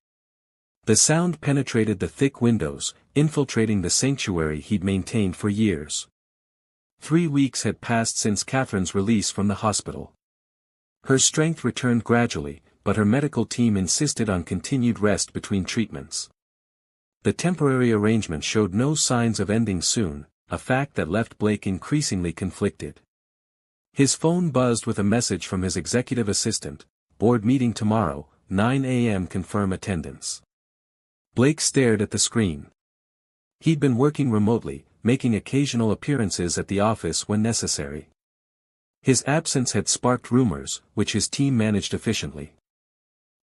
The sound penetrated the thick windows, infiltrating the sanctuary he'd maintained for years. 3 weeks had passed since Catherine's release from the hospital. Her strength returned gradually, but her medical team insisted on continued rest between treatments. The temporary arrangement showed no signs of ending soon, a fact that left Blake increasingly conflicted. His phone buzzed with a message from his executive assistant, "Board meeting tomorrow, 9 a.m. confirm attendance." Blake stared at the screen. He'd been working remotely, making occasional appearances at the office when necessary. His absence had sparked rumors, which his team managed efficiently.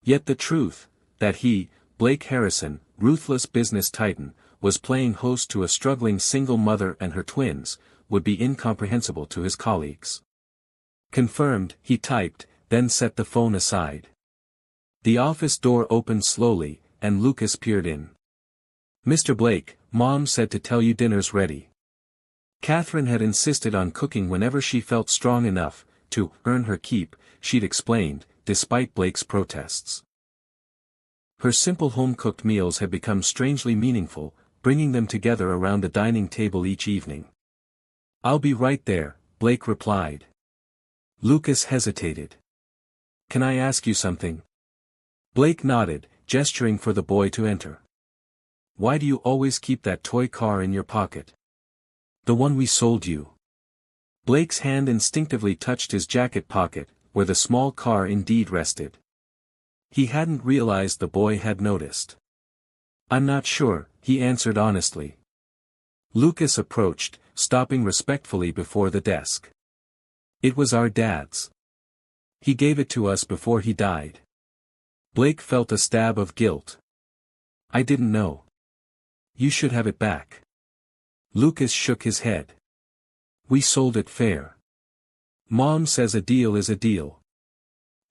Yet the truth, that he, Blake Harrison, ruthless business titan, was playing host to a struggling single mother and her twins, would be incomprehensible to his colleagues. "Confirmed," he typed, then set the phone aside. The office door opened slowly, and Lucas peered in. "Mr. Blake, Mom said to tell you dinner's ready." Catherine had insisted on cooking whenever she felt strong enough to earn her keep, she'd explained, despite Blake's protests. Her simple home-cooked meals had become strangely meaningful, bringing them together around the dining table each evening. "I'll be right there," Blake replied. Lucas hesitated. "Can I ask you something?" Blake nodded, gesturing for the boy to enter. "Why do you always keep that toy car in your pocket?" "The one we sold you." Blake's hand instinctively touched his jacket pocket, where the small car indeed rested. He hadn't realized the boy had noticed. "I'm not sure," he answered honestly. Lucas approached, stopping respectfully before the desk. "It was our dad's. He gave it to us before he died." Blake felt a stab of guilt. "I didn't know. You should have it back." Lucas shook his head. "We sold it fair. Mom says a deal is a deal."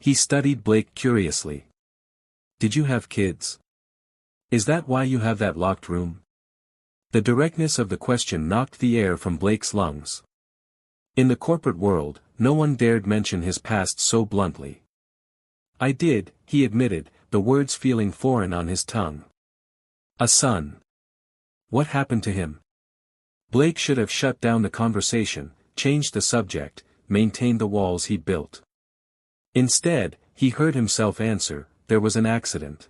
He studied Blake curiously. "Did you have kids? Is that why you have that locked room?" The directness of the question knocked the air from Blake's lungs. In the corporate world, no one dared mention his past so bluntly. "I did," he admitted, the words feeling foreign on his tongue. "A son. What happened to him?" Blake should have shut down the conversation, changed the subject, maintained the walls he'd built. Instead, he heard himself answer, "There was an accident.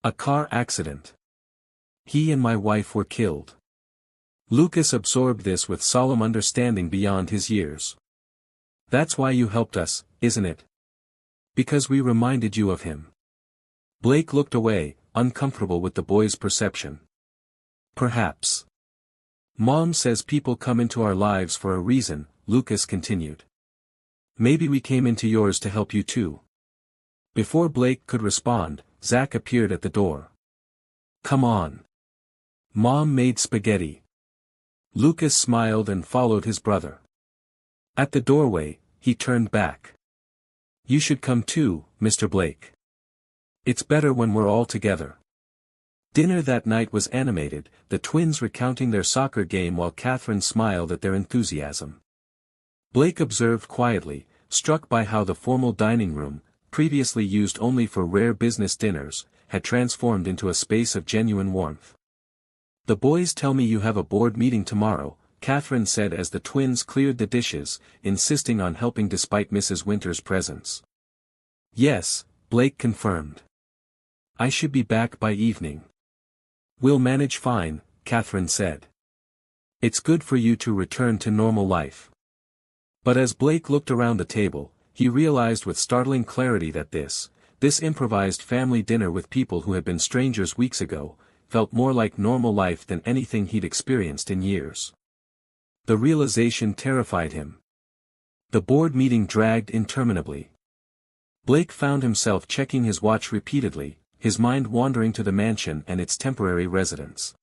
A car accident. He and my wife were killed." Lucas absorbed this with solemn understanding beyond his years. "That's why you helped us, isn't it? Because we reminded you of him." Blake looked away, uncomfortable with the boy's perception. "Perhaps. Mom says people come into our lives for a reason," Lucas continued. "Maybe we came into yours to help you too." Before Blake could respond, Zach appeared at the door. "Come on. Mom made spaghetti." Lucas smiled and followed his brother. At the doorway, he turned back. "You should come too, Mr. Blake. It's better when we're all together." Dinner that night was animated, the twins recounting their soccer game while Catherine smiled at their enthusiasm. Blake observed quietly, struck by how the formal dining room, previously used only for rare business dinners, had transformed into a space of genuine warmth. "The boys tell me you have a board meeting tomorrow," Catherine said as the twins cleared the dishes, insisting on helping despite Mrs. Winter's presence. "Yes," Blake confirmed. "I should be back by evening." "We'll manage fine," Catherine said. "It's good for you to return to normal life." But as Blake looked around the table, he realized with startling clarity that this improvised family dinner with people who had been strangers weeks ago, felt more like normal life than anything he'd experienced in years. The realization terrified him. The board meeting dragged interminably. Blake found himself checking his watch repeatedly, his mind wandering to the mansion and its temporary residents.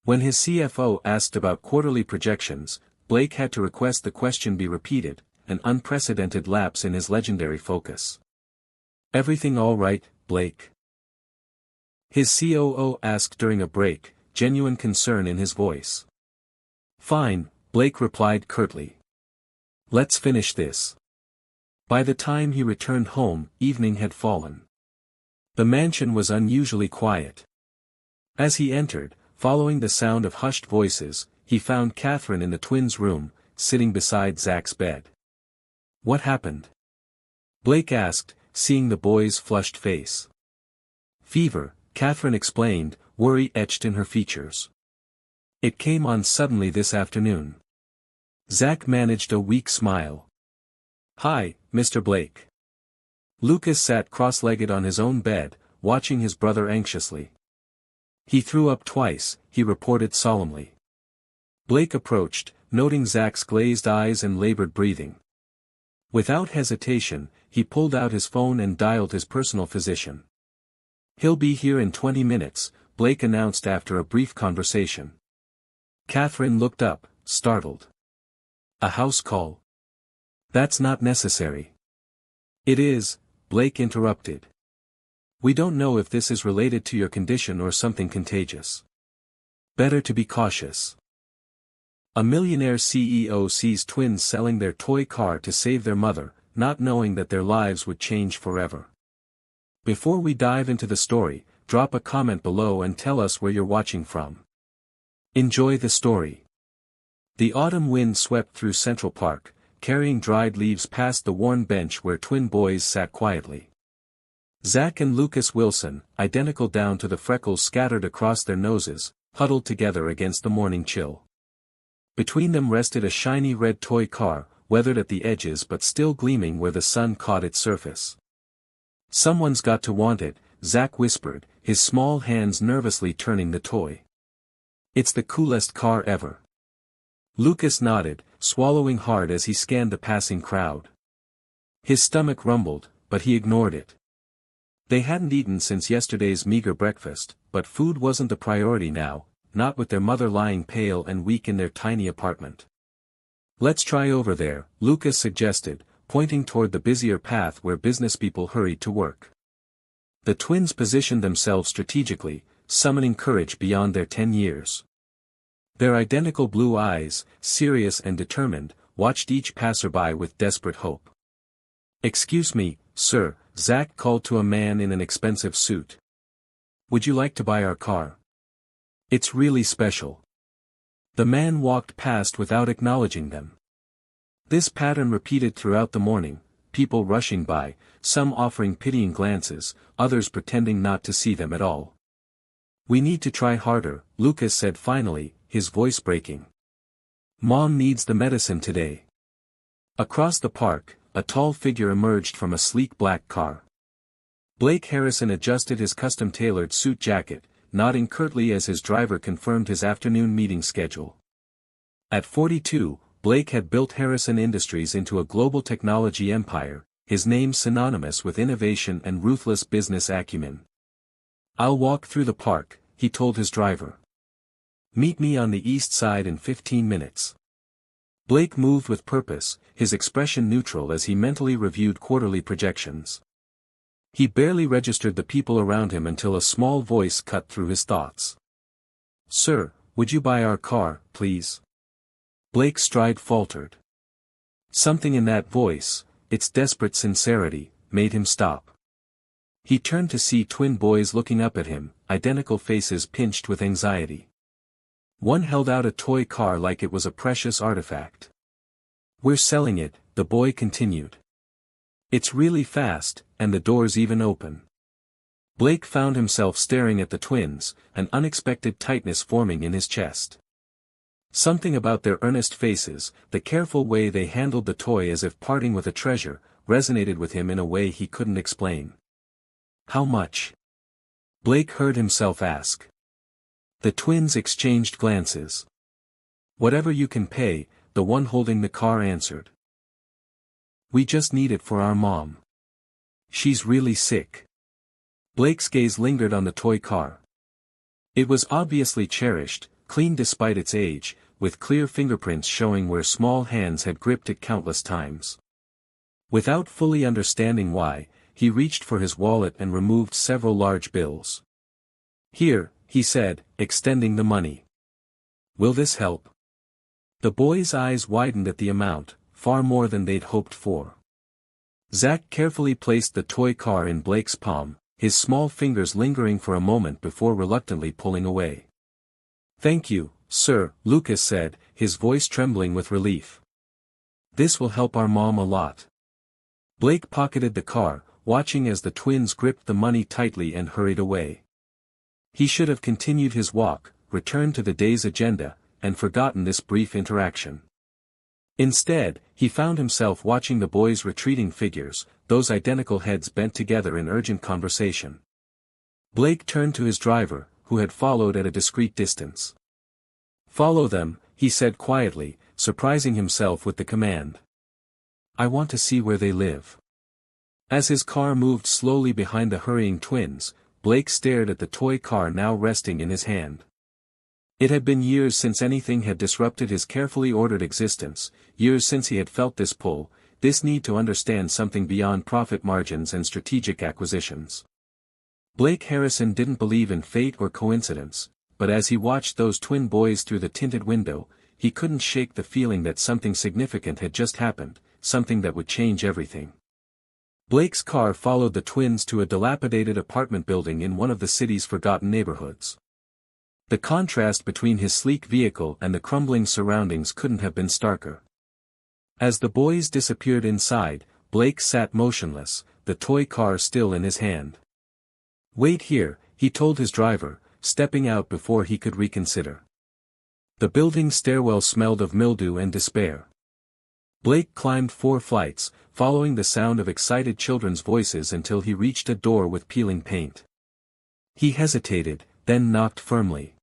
When his CFO asked about quarterly projections, Blake had to request the question be repeated, an unprecedented lapse in his legendary focus. "Everything all right, Blake?" His COO asked during a break, genuine concern in his voice. "Fine," Blake replied curtly. "Let's finish this." By the time he returned home, evening had fallen. The mansion was unusually quiet. As he entered, following the sound of hushed voices, he found Catherine in the twins' room, sitting beside Zach's bed. "What happened?" Blake asked, seeing the boy's flushed face. "Fever," Catherine explained, worry etched in her features. "It came on suddenly this afternoon." Zach managed a weak smile. "Hi, Mr. Blake." Lucas sat cross-legged on his own bed, watching his brother anxiously. "He threw up twice," he reported solemnly. Blake approached, noting Zach's glazed eyes and labored breathing. Without hesitation, he pulled out his phone and dialed his personal physician. "He'll be here in 20 minutes, Blake announced after a brief conversation. Catherine looked up, startled. "A house call?" "That's not necessary." "It is," Blake interrupted. "We don't know if this is related to your condition or something contagious. Better to be cautious." A millionaire CEO sees twins selling their toy car to save their mother, not knowing that their lives would change forever. Before we dive into the story, drop a comment below and tell us where you're watching from. Enjoy the story. The autumn wind swept through Central Park, carrying dried leaves past the worn bench where twin boys sat quietly. Zach and Lucas Wilson, identical down to the freckles scattered across their noses, huddled together against the morning chill. Between them rested a shiny red toy car, weathered at the edges but still gleaming where the sun caught its surface. "Someone's got to want it," Zach whispered, his small hands nervously turning the toy. "It's the coolest car ever." Lucas nodded, swallowing hard as he scanned the passing crowd. His stomach rumbled, but he ignored it. They hadn't eaten since yesterday's meager breakfast, but food wasn't the priority now, not with their mother lying pale and weak in their tiny apartment. "Let's try over there," Lucas suggested, pointing toward the busier path where businesspeople hurried to work. The twins positioned themselves strategically, summoning courage beyond their 10 years. Their identical blue eyes, serious and determined, watched each passerby with desperate hope. "Excuse me, sir," Zach called to a man in an expensive suit. "Would you like to buy our car? It's really special." The man walked past without acknowledging them. This pattern repeated throughout the morning, people rushing by, some offering pitying glances, others pretending not to see them at all. "We need to try harder," Lucas said finally, his voice breaking. "Mom needs the medicine today." Across the park, a tall figure emerged from a sleek black car. Blake Harrison adjusted his custom-tailored suit jacket, nodding curtly as his driver confirmed his afternoon meeting schedule. At 42, Blake had built Harrison Industries into a global technology empire, his name synonymous with innovation and ruthless business acumen. "I'll walk through the park," he told his driver. "Meet me on the east side in 15 minutes. Blake moved with purpose, his expression neutral as he mentally reviewed quarterly projections. He barely registered the people around him until a small voice cut through his thoughts. "Sir, would you buy our car, please?" Blake's stride faltered. Something in that voice, its desperate sincerity, made him stop. He turned to see twin boys looking up at him, identical faces pinched with anxiety. One held out a toy car like it was a precious artifact. "We're selling it," the boy continued. "It's really fast, and the door's even open." Blake found himself staring at the twins, an unexpected tightness forming in his chest. Something about their earnest faces, the careful way they handled the toy as if parting with a treasure, resonated with him in a way he couldn't explain. "How much?" Blake heard himself ask. The twins exchanged glances. "Whatever you can pay," the one holding the car answered. "We just need it for our mom. She's really sick." Blake's gaze lingered on the toy car. It was obviously cherished, clean despite its age, with clear fingerprints showing where small hands had gripped it countless times. Without fully understanding why, he reached for his wallet and removed several large bills. "Here," he said, extending the money. "Will this help?" The boy's eyes widened at the amount, far more than they'd hoped for. Zach carefully placed the toy car in Blake's palm, his small fingers lingering for a moment before reluctantly pulling away. "Thank you, sir," Lucas said, his voice trembling with relief. This will help our mom a lot. Blake pocketed the car, watching as the twins gripped the money tightly and hurried away. He should have continued his walk, returned to the day's agenda, and forgotten this brief interaction. Instead, he found himself watching the boys' retreating figures, those identical heads bent together in urgent conversation. Blake turned to his driver, who had followed at a discreet distance. "Follow them," he said quietly, surprising himself with the command. "I want to see where they live." As his car moved slowly behind the hurrying twins, Blake stared at the toy car now resting in his hand. It had been years since anything had disrupted his carefully ordered existence, years since he had felt this pull, this need to understand something beyond profit margins and strategic acquisitions. Blake Harrison didn't believe in fate or coincidence, but as he watched those twin boys through the tinted window, he couldn't shake the feeling that something significant had just happened, something that would change everything. Blake's car followed the twins to a dilapidated apartment building in one of the city's forgotten neighborhoods. The contrast between his sleek vehicle and the crumbling surroundings couldn't have been starker. As the boys disappeared inside, Blake sat motionless, the toy car still in his hand. "Wait here," he told his driver, stepping out before he could reconsider. The building's stairwell smelled of mildew and despair. Blake climbed 4 flights, following the sound of excited children's voices until he reached a door with peeling paint. He hesitated, then knocked firmly.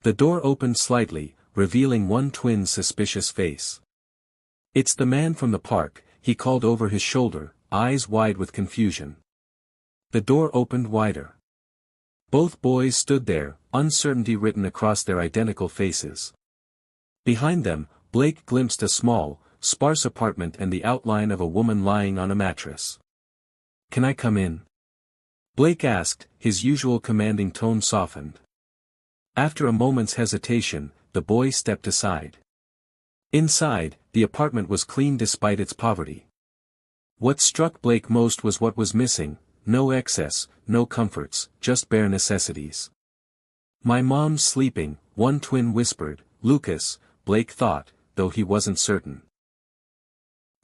The door opened slightly, revealing one twin's suspicious face. "It's the man from the park," he called over his shoulder, eyes wide with confusion. The door opened wider. Both boys stood there, uncertainty written across their identical faces. Behind them, Blake glimpsed a small, sparse apartment and the outline of a woman lying on a mattress. "Can I come in?" Blake asked, his usual commanding tone softened. After a moment's hesitation, the boy stepped aside. Inside, the apartment was clean despite its poverty. What struck Blake most was what was missing: no excess, no comforts, just bare necessities. "My mom's sleeping," one twin whispered. Lucas, Blake thought, though he wasn't certain.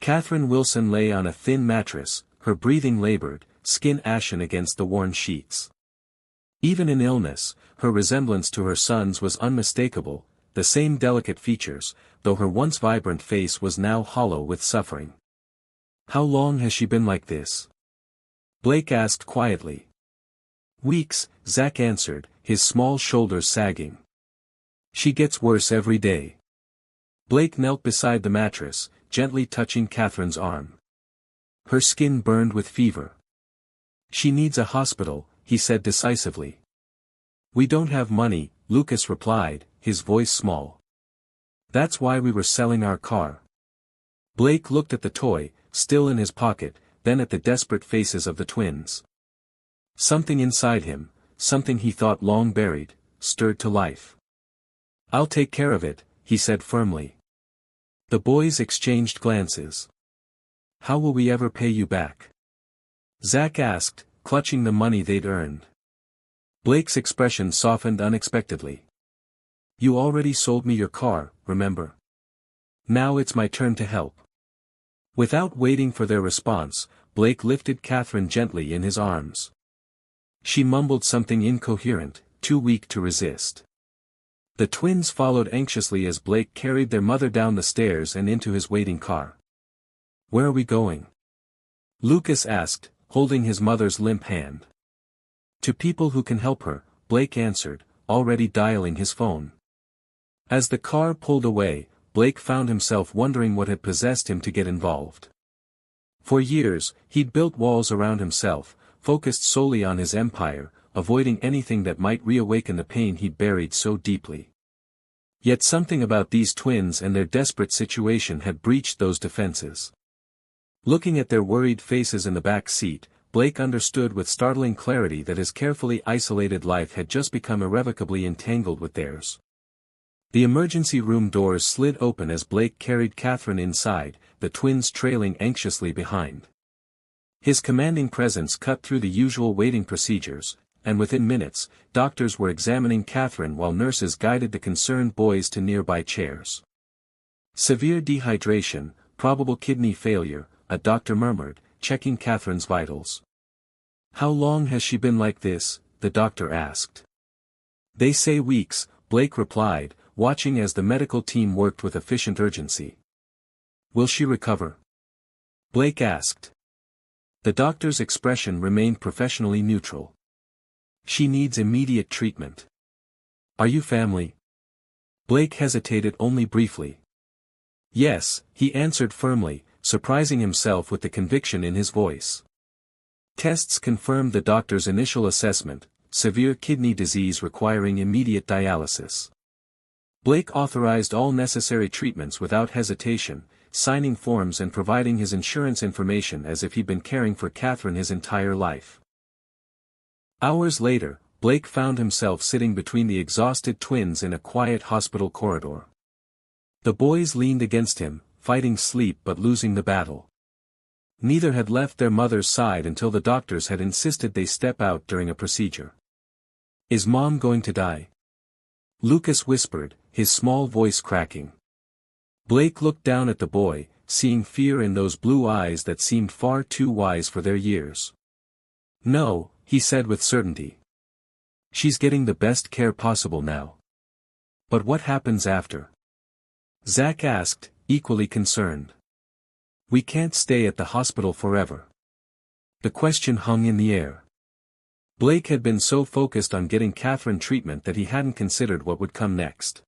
Catherine Wilson lay on a thin mattress, her breathing labored, skin ashen against the worn sheets. Even in illness, her resemblance to her son's was unmistakable, the same delicate features, though her once vibrant face was now hollow with suffering. "How long has she been like this?" Blake asked quietly. "Weeks," Zach answered, his small shoulders sagging. "She gets worse every day." Blake knelt beside the mattress, gently touching Catherine's arm. Her skin burned with fever. "She needs a hospital," he said decisively. "We don't have money," Lucas replied, his voice small. "That's why we were selling our car." Blake looked at the toy, still in his pocket, then at the desperate faces of the twins. Something inside him, something he thought long buried, stirred to life. "I'll take care of it," he said firmly. The boys exchanged glances. "How will we ever pay you back?" Zach asked, clutching the money they'd earned. Blake's expression softened unexpectedly. "You already sold me your car, remember? Now it's my turn to help." Without waiting for their response, Blake lifted Catherine gently in his arms. She mumbled something incoherent, too weak to resist. The twins followed anxiously as Blake carried their mother down the stairs and into his waiting car. "Where are we going?" Lucas asked, holding his mother's limp hand. "To people who can help her," Blake answered, already dialing his phone. As the car pulled away, Blake found himself wondering what had possessed him to get involved. For years, he'd built walls around himself, focused solely on his empire, avoiding anything that might reawaken the pain he'd buried so deeply. Yet something about these twins and their desperate situation had breached those defenses. Looking at their worried faces in the back seat, Blake understood with startling clarity that his carefully isolated life had just become irrevocably entangled with theirs. The emergency room doors slid open as Blake carried Catherine inside, the twins trailing anxiously behind. His commanding presence cut through the usual waiting procedures, and within minutes, doctors were examining Catherine while nurses guided the concerned boys to nearby chairs. Severe dehydration, probable kidney failure, a doctor murmured, checking Catherine's vitals. How long has she been like this? The doctor asked. They say weeks, Blake replied, watching as the medical team worked with efficient urgency. Will she recover? Blake asked. The doctor's expression remained professionally neutral. She needs immediate treatment. Are you family? Blake hesitated only briefly. Yes, he answered firmly, surprising himself with the conviction in his voice. Tests confirmed the doctor's initial assessment, severe kidney disease requiring immediate dialysis. Blake authorized all necessary treatments without hesitation, signing forms and providing his insurance information as if he'd been caring for Catherine his entire life. Hours later, Blake found himself sitting between the exhausted twins in a quiet hospital corridor. The boys leaned against him, fighting sleep but losing the battle. Neither had left their mother's side until the doctors had insisted they step out during a procedure. Is Mom going to die? Lucas whispered, his small voice cracking. Blake looked down at the boy, seeing fear in those blue eyes that seemed far too wise for their years. No, he said with certainty. She's getting the best care possible now. But what happens after? Zach asked, equally concerned. We can't stay at the hospital forever. The question hung in the air. Blake had been so focused on getting Catherine treatment that he hadn't considered what would come next.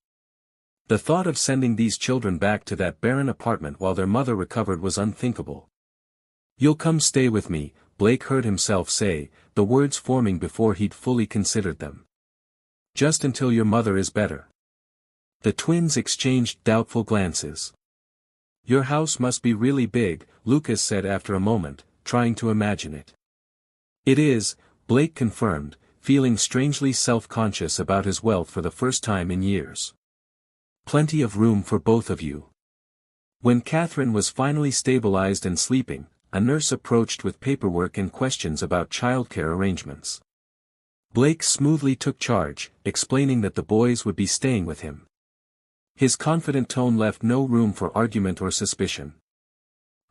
The thought of sending these children back to that barren apartment while their mother recovered was unthinkable. You'll come stay with me, Blake heard himself say, the words forming before he'd fully considered them. Just until your mother is better. The twins exchanged doubtful glances. Your house must be really big, Lucas said after a moment, trying to imagine it. It is, Blake confirmed, feeling strangely self-conscious about his wealth for the first time in years. Plenty of room for both of you. When Catherine was finally stabilized and sleeping, a nurse approached with paperwork and questions about childcare arrangements. Blake smoothly took charge, explaining that the boys would be staying with him. His confident tone left no room for argument or suspicion.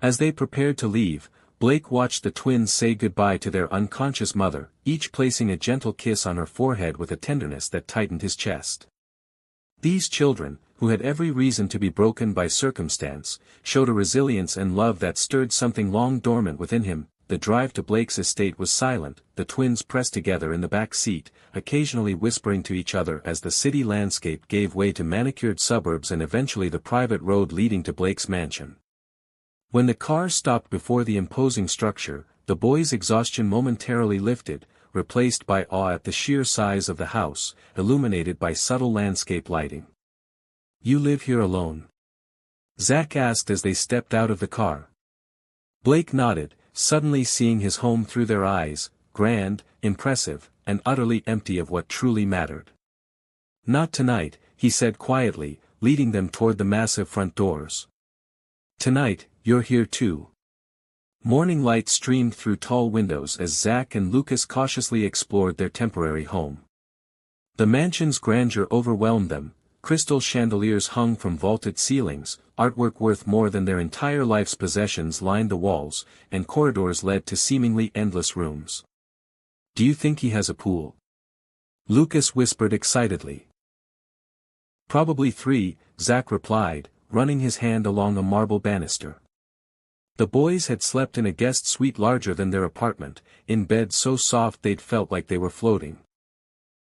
As they prepared to leave, Blake watched the twins say goodbye to their unconscious mother, each placing a gentle kiss on her forehead with a tenderness that tightened his chest. These children, who had every reason to be broken by circumstance, showed a resilience and love that stirred something long dormant within him. The drive to Blake's estate was silent, the twins pressed together in the back seat, occasionally whispering to each other as the city landscape gave way to manicured suburbs and eventually the private road leading to Blake's mansion. When the car stopped before the imposing structure, the boys' exhaustion momentarily lifted, replaced by awe at the sheer size of the house, illuminated by subtle landscape lighting. You live here alone? Zach asked as they stepped out of the car. Blake nodded, suddenly seeing his home through their eyes, grand, impressive, and utterly empty of what truly mattered. Not tonight, he said quietly, leading them toward the massive front doors. Tonight, you're here too. Morning light streamed through tall windows as Zach and Lucas cautiously explored their temporary home. The mansion's grandeur overwhelmed them. Crystal chandeliers hung from vaulted ceilings, artwork worth more than their entire life's possessions lined the walls, and corridors led to seemingly endless rooms. Do you think he has a pool? Lucas whispered excitedly. Probably 3, Zach replied, running his hand along a marble banister. The boys had slept in a guest suite larger than their apartment, in beds so soft they'd felt like they were floating.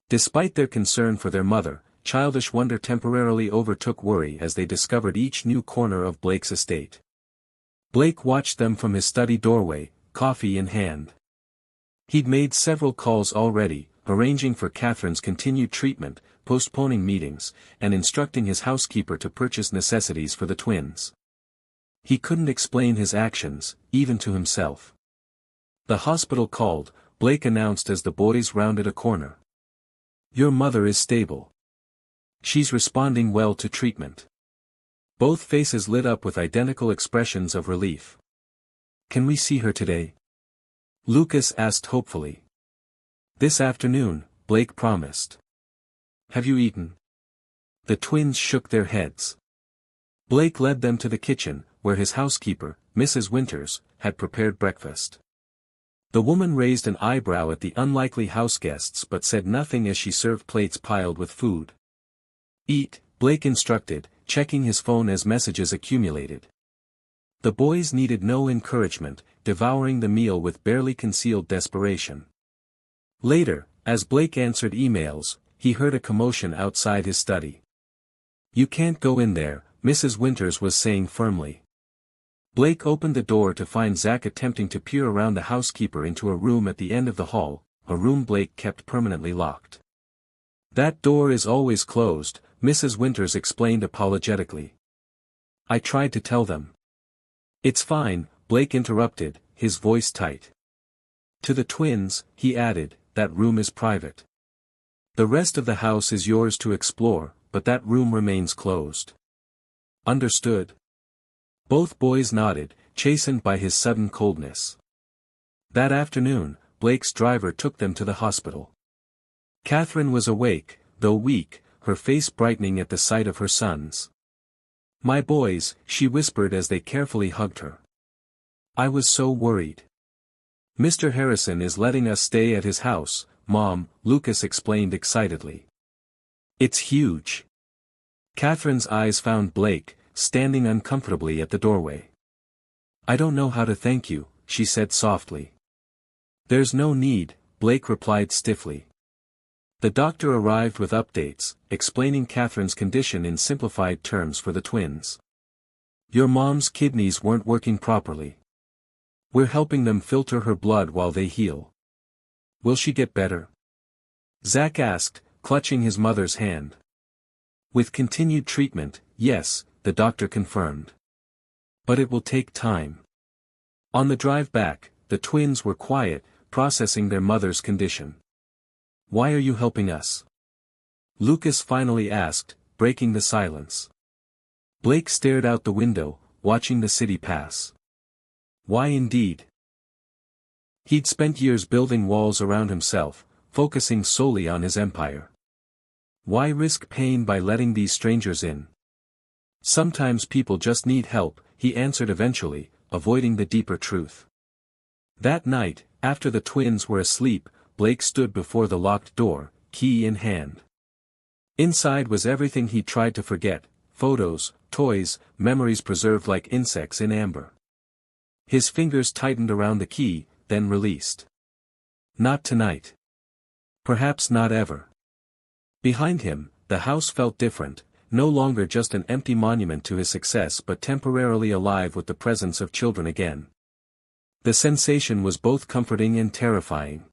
Despite their concern for their mother, childish wonder temporarily overtook worry as they discovered each new corner of Blake's estate. Blake watched them from his study doorway, coffee in hand. He'd made several calls already, arranging for Catherine's continued treatment, postponing meetings, and instructing his housekeeper to purchase necessities for the twins. He couldn't explain his actions, even to himself. The hospital called, Blake announced as the boys rounded a corner. Your mother is stable. She's responding well to treatment. Both faces lit up with identical expressions of relief. Can we see her today? Lucas asked hopefully. This afternoon, Blake promised. Have you eaten? The twins shook their heads. Blake led them to the kitchen, where his housekeeper, Mrs. Winters, had prepared breakfast. The woman raised an eyebrow at the unlikely houseguests but said nothing as she served plates piled with food. "Eat," Blake instructed, checking his phone as messages accumulated. The boys needed no encouragement, devouring the meal with barely concealed desperation. Later, as Blake answered emails, he heard a commotion outside his study. "You can't go in there," Mrs. Winters was saying firmly. Blake opened the door to find Zack attempting to peer around the housekeeper into a room at the end of the hall, a room Blake kept permanently locked. "That door is always closed," Mrs. Winters explained apologetically. "I tried to tell them." "It's fine," Blake interrupted, his voice tight. To the twins, he added, "That room is private. The rest of the house is yours to explore, but that room remains closed." "Understood." Both boys nodded, chastened by his sudden coldness. That afternoon, Blake's driver took them to the hospital. Catherine was awake, though weak, her face brightening at the sight of her sons. "My boys," she whispered as they carefully hugged her. "I was so worried." "Mr. Harrison is letting us stay at his house, Mom," Lucas explained excitedly. "It's huge." Catherine's eyes found Blake, standing uncomfortably at the doorway. "I don't know how to thank you," she said softly. "There's no need," Blake replied stiffly. The doctor arrived with updates, explaining Catherine's condition in simplified terms for the twins. "Your mom's kidneys weren't working properly. We're helping them filter her blood while they heal." "Will she get better?" Zack asked, clutching his mother's hand. "With continued treatment, yes," the doctor confirmed. "But it will take time." On the drive back, the twins were quiet, processing their mother's condition. "Why are you helping us?" Lucas finally asked, breaking the silence. Blake stared out the window, watching the city pass. Why indeed? He'd spent years building walls around himself, focusing solely on his empire. Why risk pain by letting these strangers in? "Sometimes people just need help," he answered eventually, avoiding the deeper truth. That night, after the twins were asleep, Blake stood before the locked door, key in hand. Inside was everything he'd tried to forget: photos, toys, memories preserved like insects in amber. His fingers tightened around the key, then released. Not tonight. Perhaps not ever. Behind him, the house felt different, no longer just an empty monument to his success but temporarily alive with the presence of children again. The sensation was both comforting and terrifying.